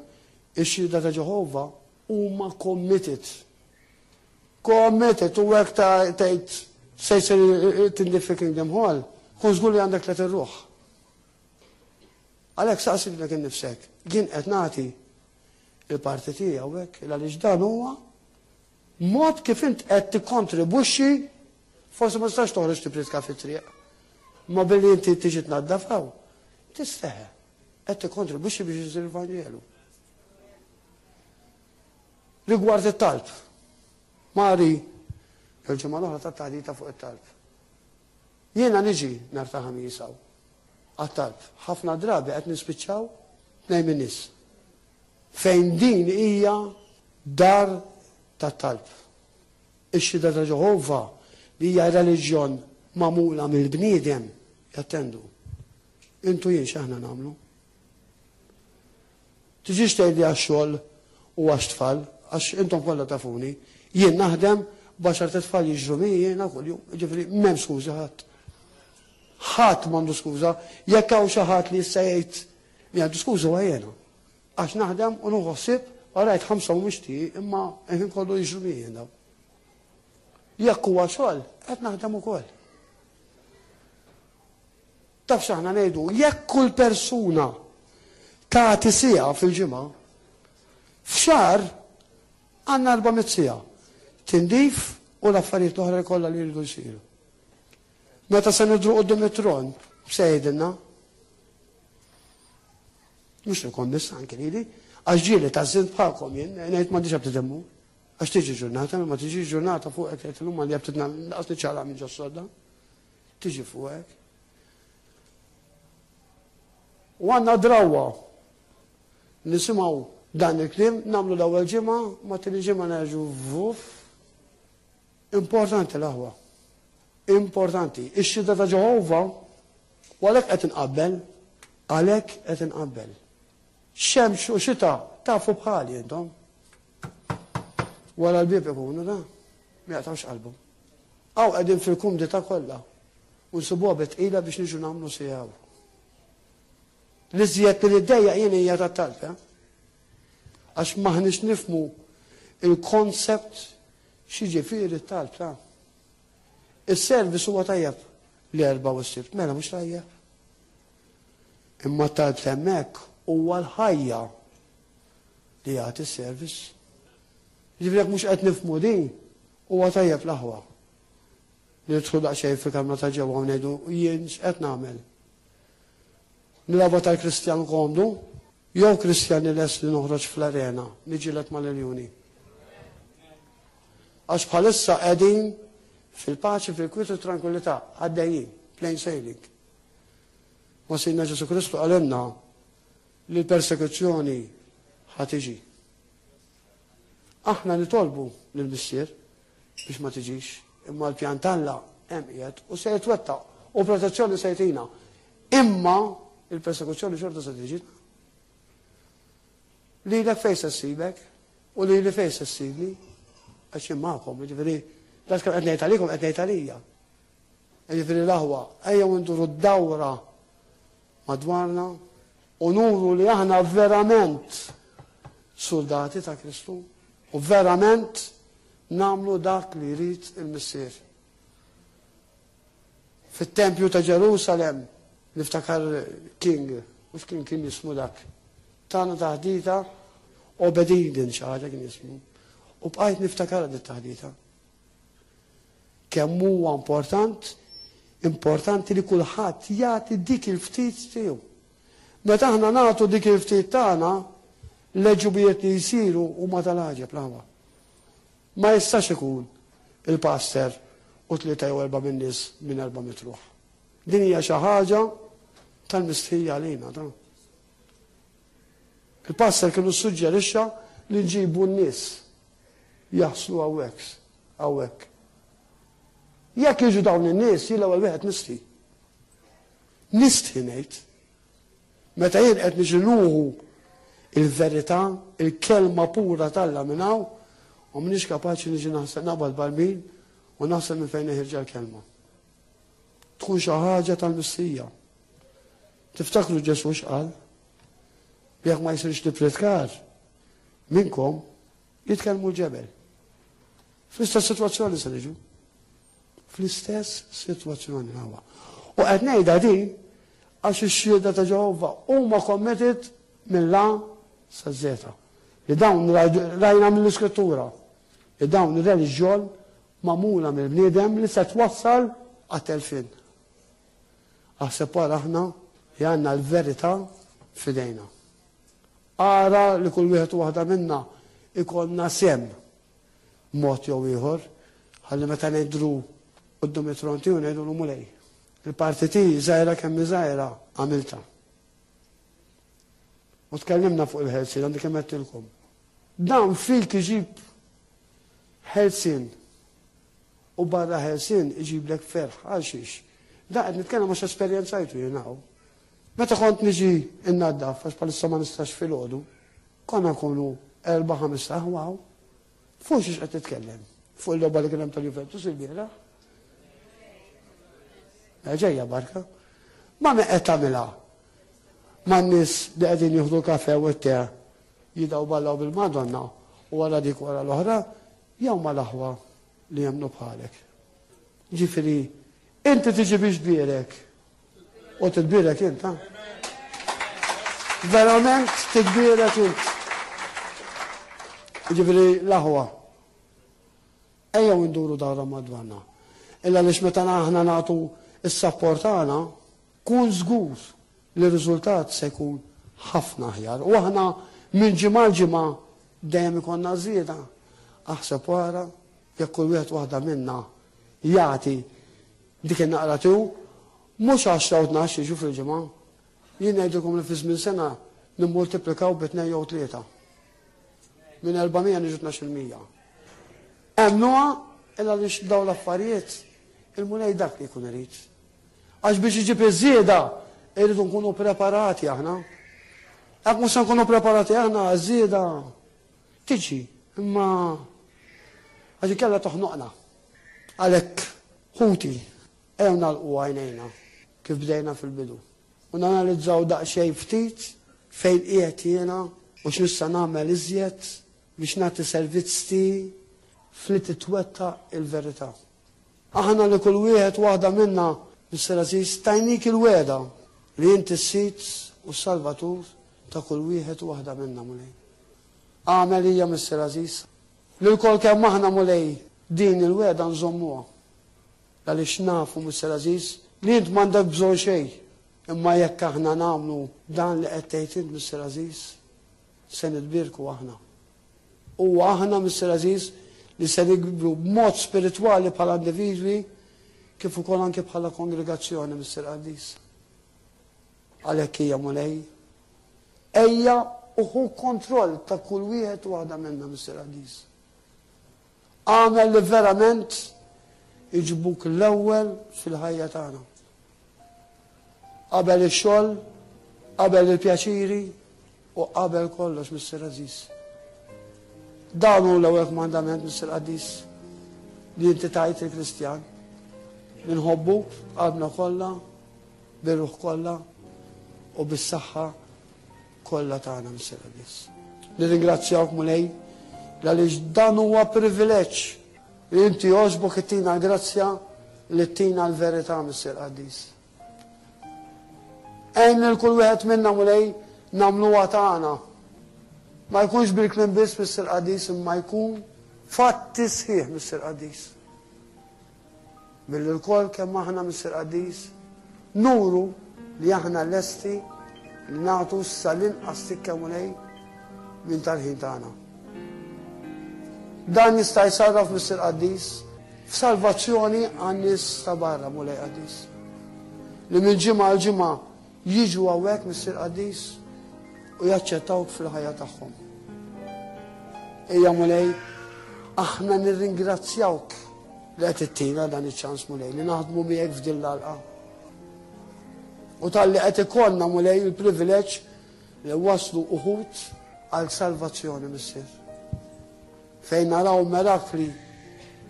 ix-xhieda ta' Ġehovah huma committed. Committed u hekk tgħid se jsir tindif Kingdom Hall, kun żgur li għandek tliet irruħ. Għalhekk saqsi lilek innifsek, jien qed nagħti il-parti tiegħu hekk għaliex dan huwa mod kif int qed tikkontribwixxi. Forse ma tistax toħroġ tipritka fit-triq. Ma billi inti tiġi tnaddafaw. Tisteħe. Qed tikkontribwixxi biex isir il-Vanġelu. Rigward it-talb. Mari il-ġimgħa l-oħra tat-taħdita fuq it-talb. Jiena niġi nhar ta' ħamis hawn għat-talb. Ħafna drabi qed nispiċċaw tnejn min-nies. Fejn din hija dar tat-talb. Ix-xhieda ta' Ġehovah li hija reliġjon magħmula mill-bniedem jattendu. Intu jien x'aħna nagħmlu? Tiġix tgħidli għax-xogħol u għax-tfal, għax intom kollha tafuni, jien naħdem baxar tfal jiġru jiena kuljum, ġifieri m'hemm skuża ħadd. Ħadd m'għandu skuża, jekk hawn xi ħadd li issa jgħid li għandu skuża huwa jiena. Għax naħdem u nħossib Għarajt 5 u mixti, imma jħin kollu jiġru miħin daw. Jekk huwa xogħol, qed naħdem ukoll. Taf x'aħna ngħidu, jekk kull persuna tagħti siegħa fil-ġimgħa, f'xahar għandna 400 siegħa. Tindif u l-affarijiet l-oħra kollha li jridu jsiru. Meta se nidru qudiem it-tron, b'sejdilna, mhux ikun nista' anke lili, għax ġieli tażżint bħalkom jien, ngħid m'għandix qed tidemmu. Għax tiġi ġurnata, ma tiġi ġurnata fuqek qed illum għandi qed naqas niċċara minn ġo sodda. Tiġi fuqek. U għandna drawwa nisimgħu dan il-kliem, nagħmlu l-ewwel ġimgħa, ma tieni ġimgħa nerġgħu vuf. Importanti l-aħwa. Importanti. Ix-xhieda ta' Ġehovha u għalhekk qed inqabbel, għalhekk qed inqabbel. Xemx u xita tafu bħali intom. Wara l-bib ikunu da, ma jaqtawx qalbu. Aw qegħdin fil-kumdita kollha u nsibuha betqila biex niġu nagħmlu sijaw. L-iżjed li ddejjaq jien hija tat-talba. Għax maħniex nifmu il-koncept x'jiġifieri t-talba. Is-service huwa tajjeb l-erba' u s-sibt, mela mhux tajjeb. Imma t-talba hemmhekk huwa l-ħajja li jagħti s-service. Ġifrek mux qed nifmu din, huwa tajjeb l-aħwa. Nidħlu daqsxejn fil-kamra ta' ġewwa u ngħidu jien x'qed nagħmel. Nilagħba tal-Kristjan komdu, jew Kristjan li les li noħroġ fl-arena, niġilet mal-Iljuni. Għax bħalissa qegħdin fil-paċi, fil-kwiet u tranquillità, għaddejjin, plain sailing. Ma Sidna Ġesu Kristu għalimna li l-persekuzzjoni ħatiġi. Aħna nitolbu lill-missier biex ma tiġix, imma l-pjan Alla hemm qiegħed u se jitwettaq u protezzjoni se jtina. Imma il-persekuzzjoni xorta se tiġi. Lilek fejn se ssibek u lili fejn se ssibni għax jien magħkom, jiġifieri dak qed ngħid għalikom qed ngħid għalija. Jiġifieri l-aħwa ejjew nduru d-dawra madwarna u nuru li aħna verament soldati ta' Kristu. U verament namlu dak li jrid il-missier. Fit-tempju ta' Ġerusalem, niftakar King, mhux kien jismu dak. Tana taħdita Obedidin xi ħaġa kien jismu. U bqajt niftakar dik taħdita. Kemm huwa importanti li kulħadd jagħti dik il-ftit tiegħu. Meta aħna nagħtu dik il-ftit tagħna, l-leġubijiet li jisiru u ma tal-ħagġeb l-ħawa. Ma jistax ikun il-pastor u 3 jew 4 min nies minn 4 mitruħ. Din hija xi ħaġa tal-mistħija għalina. Il-pastor kienu suġġerixxa li nġibu n-nies jaħslu hawnhekk. Jekk jiġu dawn in-nies jien l-ewwel wieħed nisti. Nisti ngħid. Meta jien qed niġi nuħu il-verità, il-kelma pura tal-Alla minnaw, u minix kapaċi niġi naħseb naqbad balmin u naħseb minn fejn neħirġa l-kelma. Tkun xi ħaġa tal-mistija. Tiftakru Ġesu x'qal? Jekk ma jsirx tiplitkar minnkom jitkellmu l-ġebel. Fl-istess sitwazzjoni se niġu. Fl-istess sitwazzjoni hawa. U qed ngħidha din għax ix-xhieda ta' Ġehovha huma committed mill-la sa' zeta. Li dawn rajna mill-iskrittura. Li dawn ir-reliġjon magħmula mill-bniedem li se twassal għat-telfin. Aħseb wara aħna li għandna l-verità f'idejna. Ara li kull wieħed u waħda minna ikollna sem mod jew ieħor, ħalli meta ngħidru quddiem it-tron tiegħu ngħidu mulej. Il-parti tiegħi żgħira kemm żgħira għamilta. U tkellimna fuq il-ħelsin, għandi kemm għedtilkom. Dan fik iġib ħelsin u barra ħelsin iġib lek ferħ, għalxiex. Da qed nitkellem għax esperjenzajtu jienaw. Meta kont niġi innaddaf, għax palissa ma nistax fil-ħodu, konna nkunu 4-5 saħwaw, fuq xiex qed titkellem. Fuq il-logħba li kien hemm tal-Juventus il-bieraħ. Ġejja barka. Ma qed tagħmilha. Ma n-nies li qegħdin jieħdu kafe u t-te jidaw ballaw bil-Madonna u wara dik wara l-oħra jew mal-aħwa li jemnu bħalek. Ġifieri, inti tiġi biex tbierek u titbierek int, verament titbierek int. Ġifieri l-aħwa. Ejjew induru dawra madwarna. Illa lix meta aħna nagħtu s-sapport tagħna, kun żgur li r-riżultat se jkun ħafna aħjar. U aħna minn ġimgħa l-ġimgħa dejjem ikonna żieda. Aħseb wara jekk kull wieħed waħda minna jagħti dik in-naqra tiegħu mhux 10 u 12 jiġu fil-ġimgħa. Jien ngħidilkom li fi żmien sena nimmultiplikaw b'2 jew 3. Minn 400 niġu 12%. Emnuha illa li dawn l-affarijiet il-mulej dak li jkun irid. Għax biex iġib iż-żieda irridu nkunu preparati aħna. Jekk mhux se nkunu preparati aħna żieda tiġi, imma għax kellha toħnoqna. Għalhekk ħuti ejjew nagħlqu għajnejna kif bdejna fil-bidu. U nanalizzaw daqsxejn ftit fejn qiegħed jiena u x'nista' nagħmel iżjed biex nagħti servizz tiegħi fli titwettaq il-verità. Aħna li kull wieħed waħda minna Mr. Aziz tajnik il-weda li inti s-sit u s-salvatur ta' kull wieħed waħda minna mulej. Għamel hija Mr. Aziz li l-kol kemm aħna mulej din il-weda nżommuha. Għaliex nafu Mr. Aziz li int m'għandek bżonn xejn, imma jekk aħna nagħmlu dan li qed tgħid int Mr. Aziz se nitbirku aħna. U aħna Mr. Aziz li se nikbru b'mod spiritwali bħala individwi kif ukoll anke bħala kongregazzjoni Mr. Aziz. Għalhekk hija mulej ejja uħu kontroll ta' kull wieħed waħda minnha Mr. Aziz. Għamel li verament iġbuk l-ewwel fil-ħajja tagħna. Qabel ix-xogħol, qabel il-pjaċiri u qabel kollox Mr. Aziz. Dan hu l-ewwel komandament Mr. Aziz li inti tajt il-Kristjan. Nħobbu qalbna kollha, bir-ruħ kollha u bis-saħħa kollha tagħna Mr. Aziz. Nirringrazzjawk mulej għaliex dan huwa privileġġ li inti jogħġbok ittina l-grazzja li ttina l-verità Mr. Aziz. Ejn il-kull wieħed minna mulej nagħmluha tagħna. Ma jkunx bil-klim biss Mr. Aziz imma jkun fatti sħiħ Mr. Aziz. Billi l-kol kemm aħna Mr. Aziz nuru li aħna lesti li nagħtu sal-inqas tikka mulej minn tal-ħin tagħna. Dan jista' jsarraf Mr. Aziz f'salvazzjoni għan-nies ta' barra mulej Aziz. Li minn ġimgħa l ġimgħa jiġu hawnhekk Mr. Aziz u jaċċettawk fil-ħajja tagħhom. Ejja mulej, aħna nirringrazzjawk li qed ittina dan iċ-ċans mulej li naħdmu miegħek f'din l-għalqa. U talli qed ikollna mulej il-privileġġ li waslu uħud għal salvazzjoni missier. Fejn naraw mirakli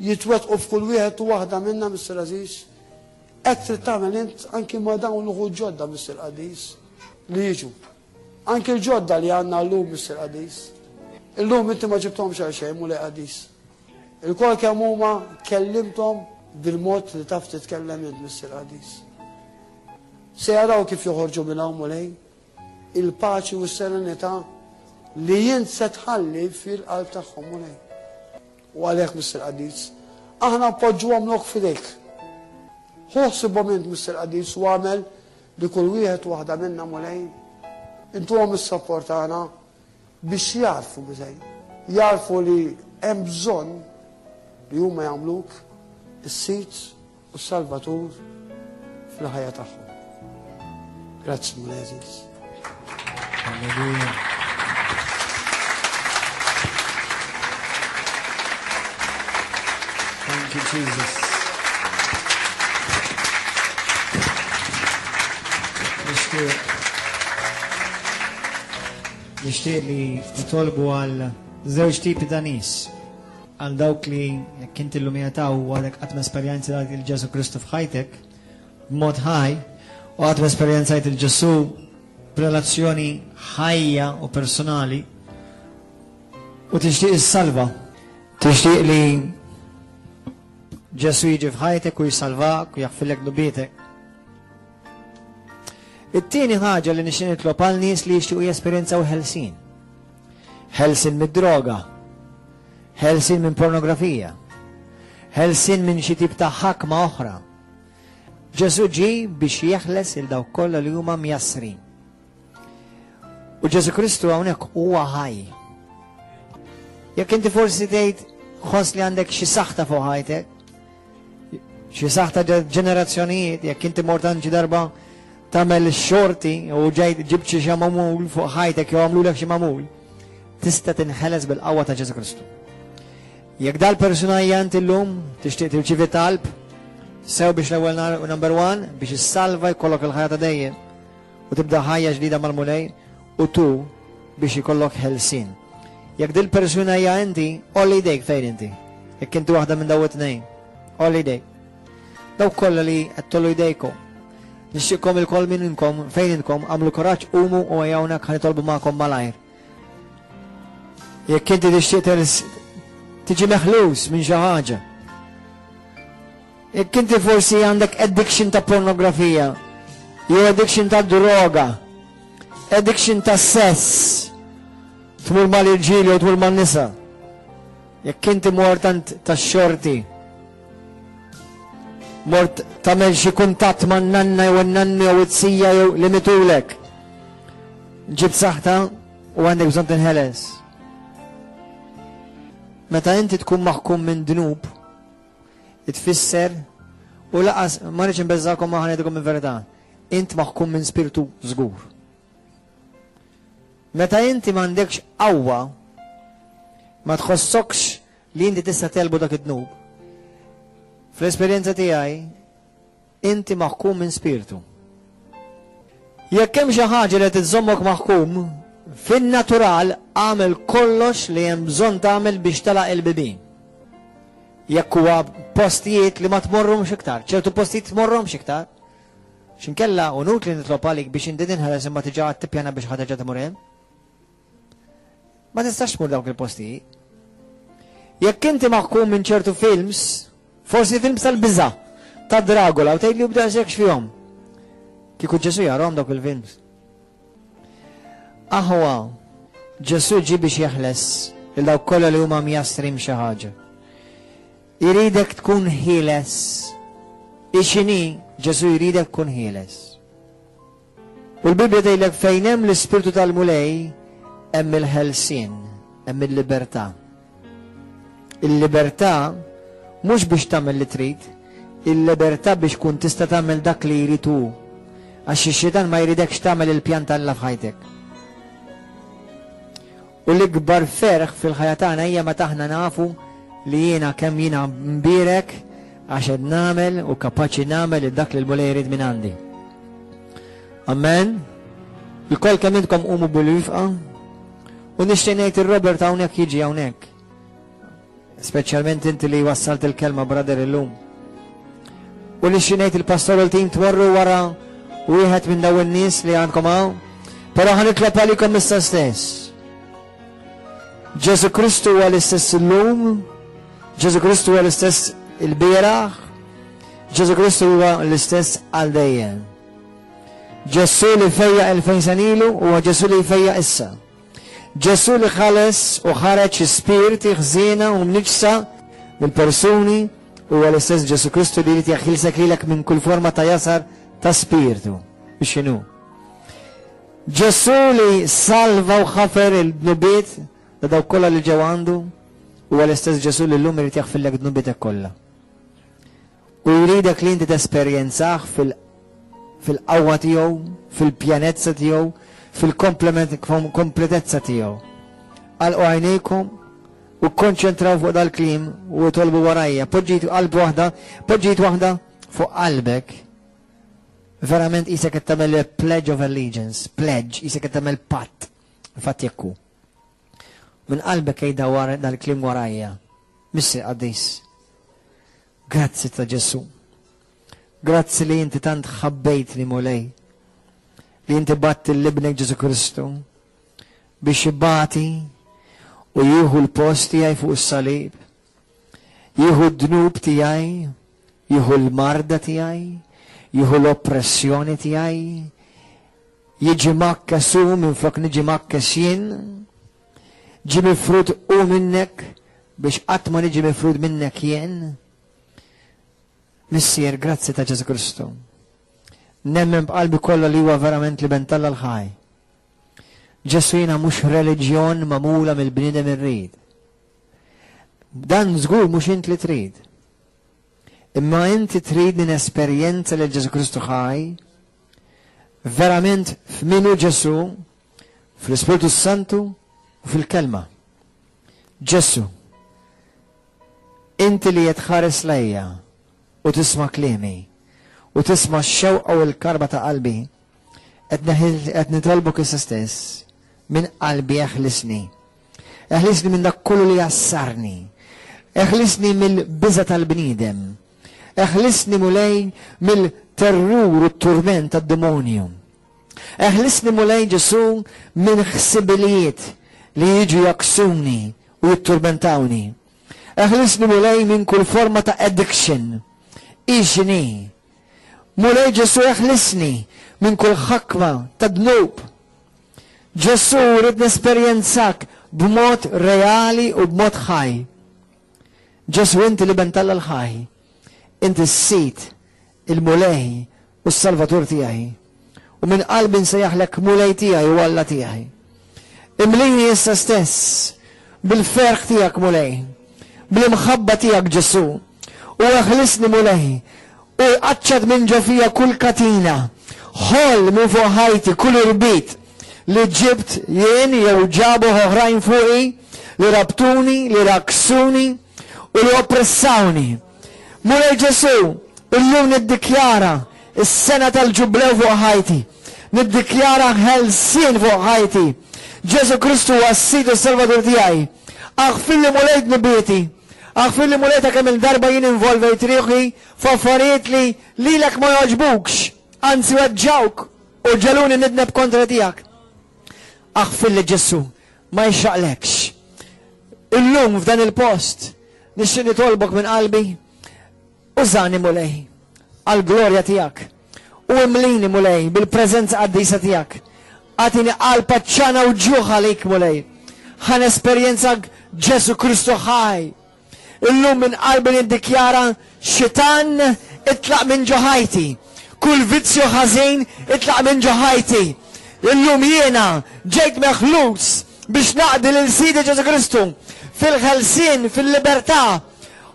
jitwettqu f'kull wieħed u waħda minnha Mr. Aziz, hekk trid tagħmel int anke ma' dawn uħud ġodda Mr. Aziz li jiġu. Anke l-ġodda li għandna llum Mr. Aziz. Illum inti ma ġibthomx għal xejn mulej Aziz. Il-kol kemm huma kellimthom bil-mod li taf titkellem int Mr. Aziz. Se jaraw kif joħorġu minn hawn mulej il-paċi u s-serenità li jint se tħalli fil-qalb tagħhom mulej. U għalhekk Mr. Aziz, aħna poġġuhom lok fidejk. Ħossibhom int Mr. Aziz u għamel li kull wieħed waħda minnha mulej intuhom is-sapport tagħna biex jarfu biżej. Jarfu li hemm bżonn li huma jagħmluk is-sit u s-salvatur fil-ħajja tagħhom. Grazzi mulej Aziz. Alleluja. Thank you, Jesus. Nixtieq li nitolbu għal żewġ tipi ta' nies. Għal dawk li jekk inti llum jagħtaw għalek qatt esperjenzi dak il-Ġesu Kristu f'ħajtek b'mod ħaj u qatt esperjenzajt il-Ġesu b'relazzjoni ħajja u personali u tixtieq is-salva. Tixtieq li Ġesu jiġi f'ħajtek u jissalvak u jaħfilek dubietek. It-tieni ħaġa li nixtieq nitlob għal nies li jixtiequ jesperjenzaw ħelsien. Ħelsien mid-droga, ħelsien minn pornografija, ħelsien minn xi tip ta' ħakma oħra. Ġesu ġie biex jeħles il dawk kollha li huma mjassrin. U Ġesu Kristu hawnhekk huwa ħaj. Jekk inti forsi tgħid ħoss li għandek xi saħta fuq ħajtek, xi saħta ġenerazzjonijiet, jekk inti mortan xi darba tagħmel xorti u ġibt xi mamul fuq ħajtek jew għamlulek xi mamul, tista' tinħeles bil-qawwa ta' Ġesu Kristu. Jekk dal-persuna hija inti llum tixtieq tirċievi talb, sew biex l-ewwel number one biex issalva jkollok il-ħajja ta' dejjem u tibda ħajja ġdida mal-mulej u tu biex ikollok ħelsien. Jekk dil-persuna hija inti, olli jdejk fejn inti. Jekk inti waħda minn daw it-tnejn, olli jdejk. Dawk kollha li qed tollu jdejkom. Nixtieqkom il-koll minnkom fejn inkom għamlu kuraġġ qumu u hawnhekk ħanitolbu magħkom malajr. Jekk inti tixtieq tiġi meħlus minn xi ħaġa. Jekk inti forsi għandek addiction ta' pornografija, jew addiction ta' droga, addiction ta' sess, tmur mal-irġieli u tmur man-nisa. Jekk inti mort ta' xorti, mort tagħmel xi kuntatt man-nanna jew n-nanni jew it-sija jew li mitulek, ġib saħta u għandek bżonn tinħeles. Meta inti tkun maħkum minn dnub, tfisser u laqas ma rridx inbeżżakom ma ħanedkom minn verità. Int maħkum minn spiritu żgur. Meta inti m'għandekx qawwa, ma tħossokx li inti tista' telbu dak id-dnub. Fl-esperjenza tiegħi, inti maħkum minn spiritu. Jekk hemm xi ħaġa li titżommok maħkum, fin-natural għamel kollox li hemm bżonn tagħmel biex telaq il-bibien. Jekk huwa postijiet li ma tmorrhomx iktar, ċertu postijiet tmorrhomx iktar. X'inkella unut li nitlob għalik biex inti tinħeles imma tiġa tippjana biex ħadd terġa' tmur hemm. Ma tistax tmur dawk il-postijiet. Jekk inti maħkum minn ċertu films, forsi films tal-biża' ta' Dragola u tgħidli bda x'hekk fihom. Kieku Ġesu jarahom dawk il-films. Aħwa, Ġesu ġie biex jeħles il dawk kollha li huma mjastrim xi ħaġa. Iridek tkun ħieles. Ixini, Ġesu jridek tkun ħieles. U l-Bibja tgħidlek fejn hemm l-ispirtu tal-mulej hemm il-ħelsien, hemm il-libertà. Il-libertà mhux biex tagħmel li trid, il-libertà biex tkun tista' tagħmel dak li jrid hu. Għax ix-xitan ma jridekx tagħmel il-pjan tal-alla f'ħajtek. U l-ikbar ferħ fil-ħajja tagħna hija meta aħna nafu li jiena kemm jiena mbirek għax qed nagħmel u kapaċi nagħmel dak li l-mulej jrid minn għandi. Amen. Il-koll kemm intkom qumu bil-wifqa u nixtieq ngħid ir-Robert hawnhekk jiġi hawnhekk. Speċjalment inti li wassalt il-kelma brother illum. U nixtieq ngħid il-pastor il-tim tmorru wara wieħed minn dawn in-nies li għandkom hawn, però ħanitlob għalikom issa stess. Ġesu Kristu huwa l-istess illum, Ġesu Kristu huwa l-istess il-bieraħ, Ġesu Kristu huwa l-istess għal dejjem. Ġesu li fejja 2000 sen ilu huwa Ġesu li fejja issa. Ġesu li ħales u ħareġ spirti ħżiena u mniġsa mill-persuni huwa l-istess Ġesu Kristu li jrid jaħilsek lilek minn kull forma ta' jasar ta' spiritu. X'inhu? Ġesu li salva u ħafer il-bnubiet da daw kollha li ġew għandu huwa l-istess Ġesu li llum irid jaħfilek dnubitek kollha. U jridek li inti tesperjenzah fil-qawwa tiegħu, fil-pjanezza tiegħu, fil-kompletezza tiegħu. Għalqu għajnejkom u konċentraw fuq dal-klim u tolbu warajja. Poġġiet qalb waħda, poġġiet waħda fuq qalbek. Verament isek qed tagħmel pledge of allegiance, pledge, isek qed tagħmel patt. Fatt jekku. Min qalbek ejda wara dal-klim warajja. Missi qaddis. Grazzi ta' Ġesu. Grazzi li inti tant ħabbejt li mulej. Li inti batti l-ibnek Ġesu Kristu biex jibbati u jieħu l-post tiegħi fuq is-salib, jieħu d-dnub tiegħi, jieħu l-marda tiegħi, jieħu l-oppressjoni tiegħi, jiġi makkesu minn flok niġi makkes jien, ġi mifrud u minnek biex qatt ma niġi mifrud minnek jien. Missier, grazzi ta' Ġesu Kristu. Nemmen b'qalbi kollha li huwa verament li bentalla l-ħaj. Ġesu jiena mhux reliġjon magħmula mill-bniedem irrid. Dan żgur mhux int li trid. Imma inti trid nesperjenza li Ġesu Kristu ħaj, verament f'minu Ġesu, fl-Ispiritu Santu u fil-kelma. Ġesu, inti li jitħares lejja u tisma' klimi u tisma' x-xewqa u l-karba ta' qalbi, qed nitolbok issa stess minn qalbi eħlisni. Eħlisni minn dak kollu li jassarni. Eħlisni mill-biża tal-bniedem. Eħlisni mulej mill-terrur u t-turment tad-demonju. Eħlisni mulej Ġesu minn ħsibilijiet li jiġu jaksuni u jitturbentawni. Eħlisni mulej minn kull forma ta' addiction. Ixini. Mulej Ġesu eħlisni minn kull ħakma ta' dnub. Ġesu rrid nesperjenzak b'mod reali u b'mod ħaj. Ġesu inti li bentalla l-ħaj. Inti s-sit, il-mulej u s-salvatur tiegħi. U minn qalbi nsejjaħlek mulej tiegħi u Alla tiegħi. Imlini issa stess bil-ferħ tiegħek mulej, bil-imħabba tiegħek Ġesu, u eħlisni mulej, u qaċċad minn ġo fija kull katina, ħoll minn fuq ħajti kull irbit li ġibt jien jew ġabu oħrajn fuqi, li rabtuni, li raksuni u li oppressawni. Mulej Ġesu, illum niddikjara is-sena tal-ġublew fuq ħajti, niddikjara ħelsien fuq ħajti. Ġesu Kristu għassidu s-salvatur tiegħi. Aħfilli mulejt nibieti, aħfilli mulejta kemm il-darba jien involvejt riħi f'affarijiet li lilek ma jogħġbukx, anzi weġġawk u ġaluni nidneb kontra tiegħek. Aħfilli Ġesu ma jxaqlekx. Illum f'dan il-post nixtieq nitolbok minn qalbi, użani mulej għal-glorja tiegħek u imlini mulej bil-preżenza qaddisa tiegħek. Għatini għal-paċċana u ġuħ għalik mulej. Ħan esperjenzak Ġesu Kristu ħaj. Illum minn qalbi niddikjara xitan itlaq minn ġoħajti. Kull vizzju ħażin itlaq minn ġoħajti. Illum jiena ġejt meħlus biex naqdi l-sidi Ġesu Kristu fil-ħelsin, fil-libertà,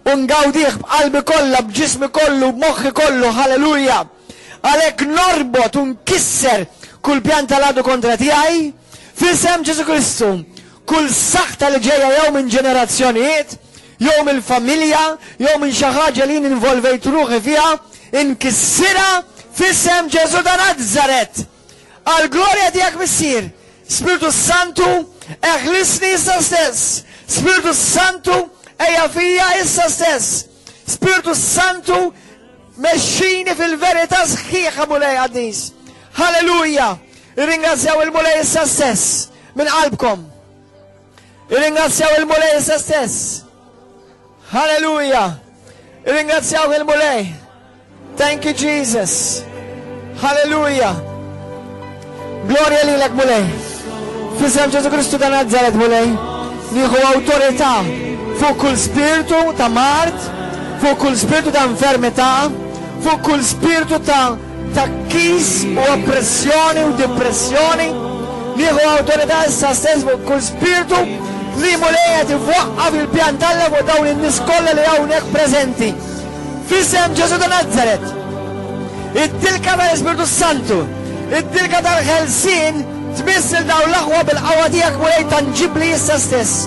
u ngawdiħ b'qalbi kollha, b'ġismi kollu, b'moħħi kollu, halleluja. Għalhekk norbot u nkisser kull pjan tal-għadu kontra tiegħi f'isem Ġesu Kristu. Kull saħta li ġejja jew minn ġenerazzjonijiet, jew mill-familja, jew minn xi ħaġa li involvejt ruħi fiha, inkissira f'isem Ġesu ta' Nażaret. Għall-glorja tiegħek missier. Spiritu Santu, eħlisni issa stess. Spiritu Santu, ejja fija issa stess. Spiritu Santu, mexxini fil-verità sħiħa mulej għaddis. Halleluja! Irringrazzjaw il-mulej issa stess minn qalbkom. Irringrazzjaw il-mulej issa stess. Halleluja! Irringrazzjaw il-mulej. Thank you Jesus. Halleluja! Gloria lilek mulej. Fisem Ġesu Kristu ta' Nażaret mulej. Nieħu awtorità fuq kull spiritu ta' mart, fuq kull spiritu ta' infermità, fuq kull spiritu ta' kis u oppressjoni u depressjoni. Nieħu awtorità issa stess fuq kull spiritu li mulej qed iwaqqaf il-pjan Alla fuq dawn in-nies kollha li hawnhekk preżenti. Fisem Ġesu ta' Nażaret. Id-dilka tal-Ispiritu Santu, id-dilka tal-ħelsien tmissil dawn l-aħwa bil-qawwa tiegħek mulej tanġibli issa stess.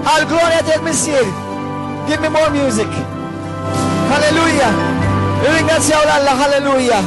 Għall-glorja tiegħek missier. Give me more music. Halleluja. Ringrazzjaw l-Alla, halleluja.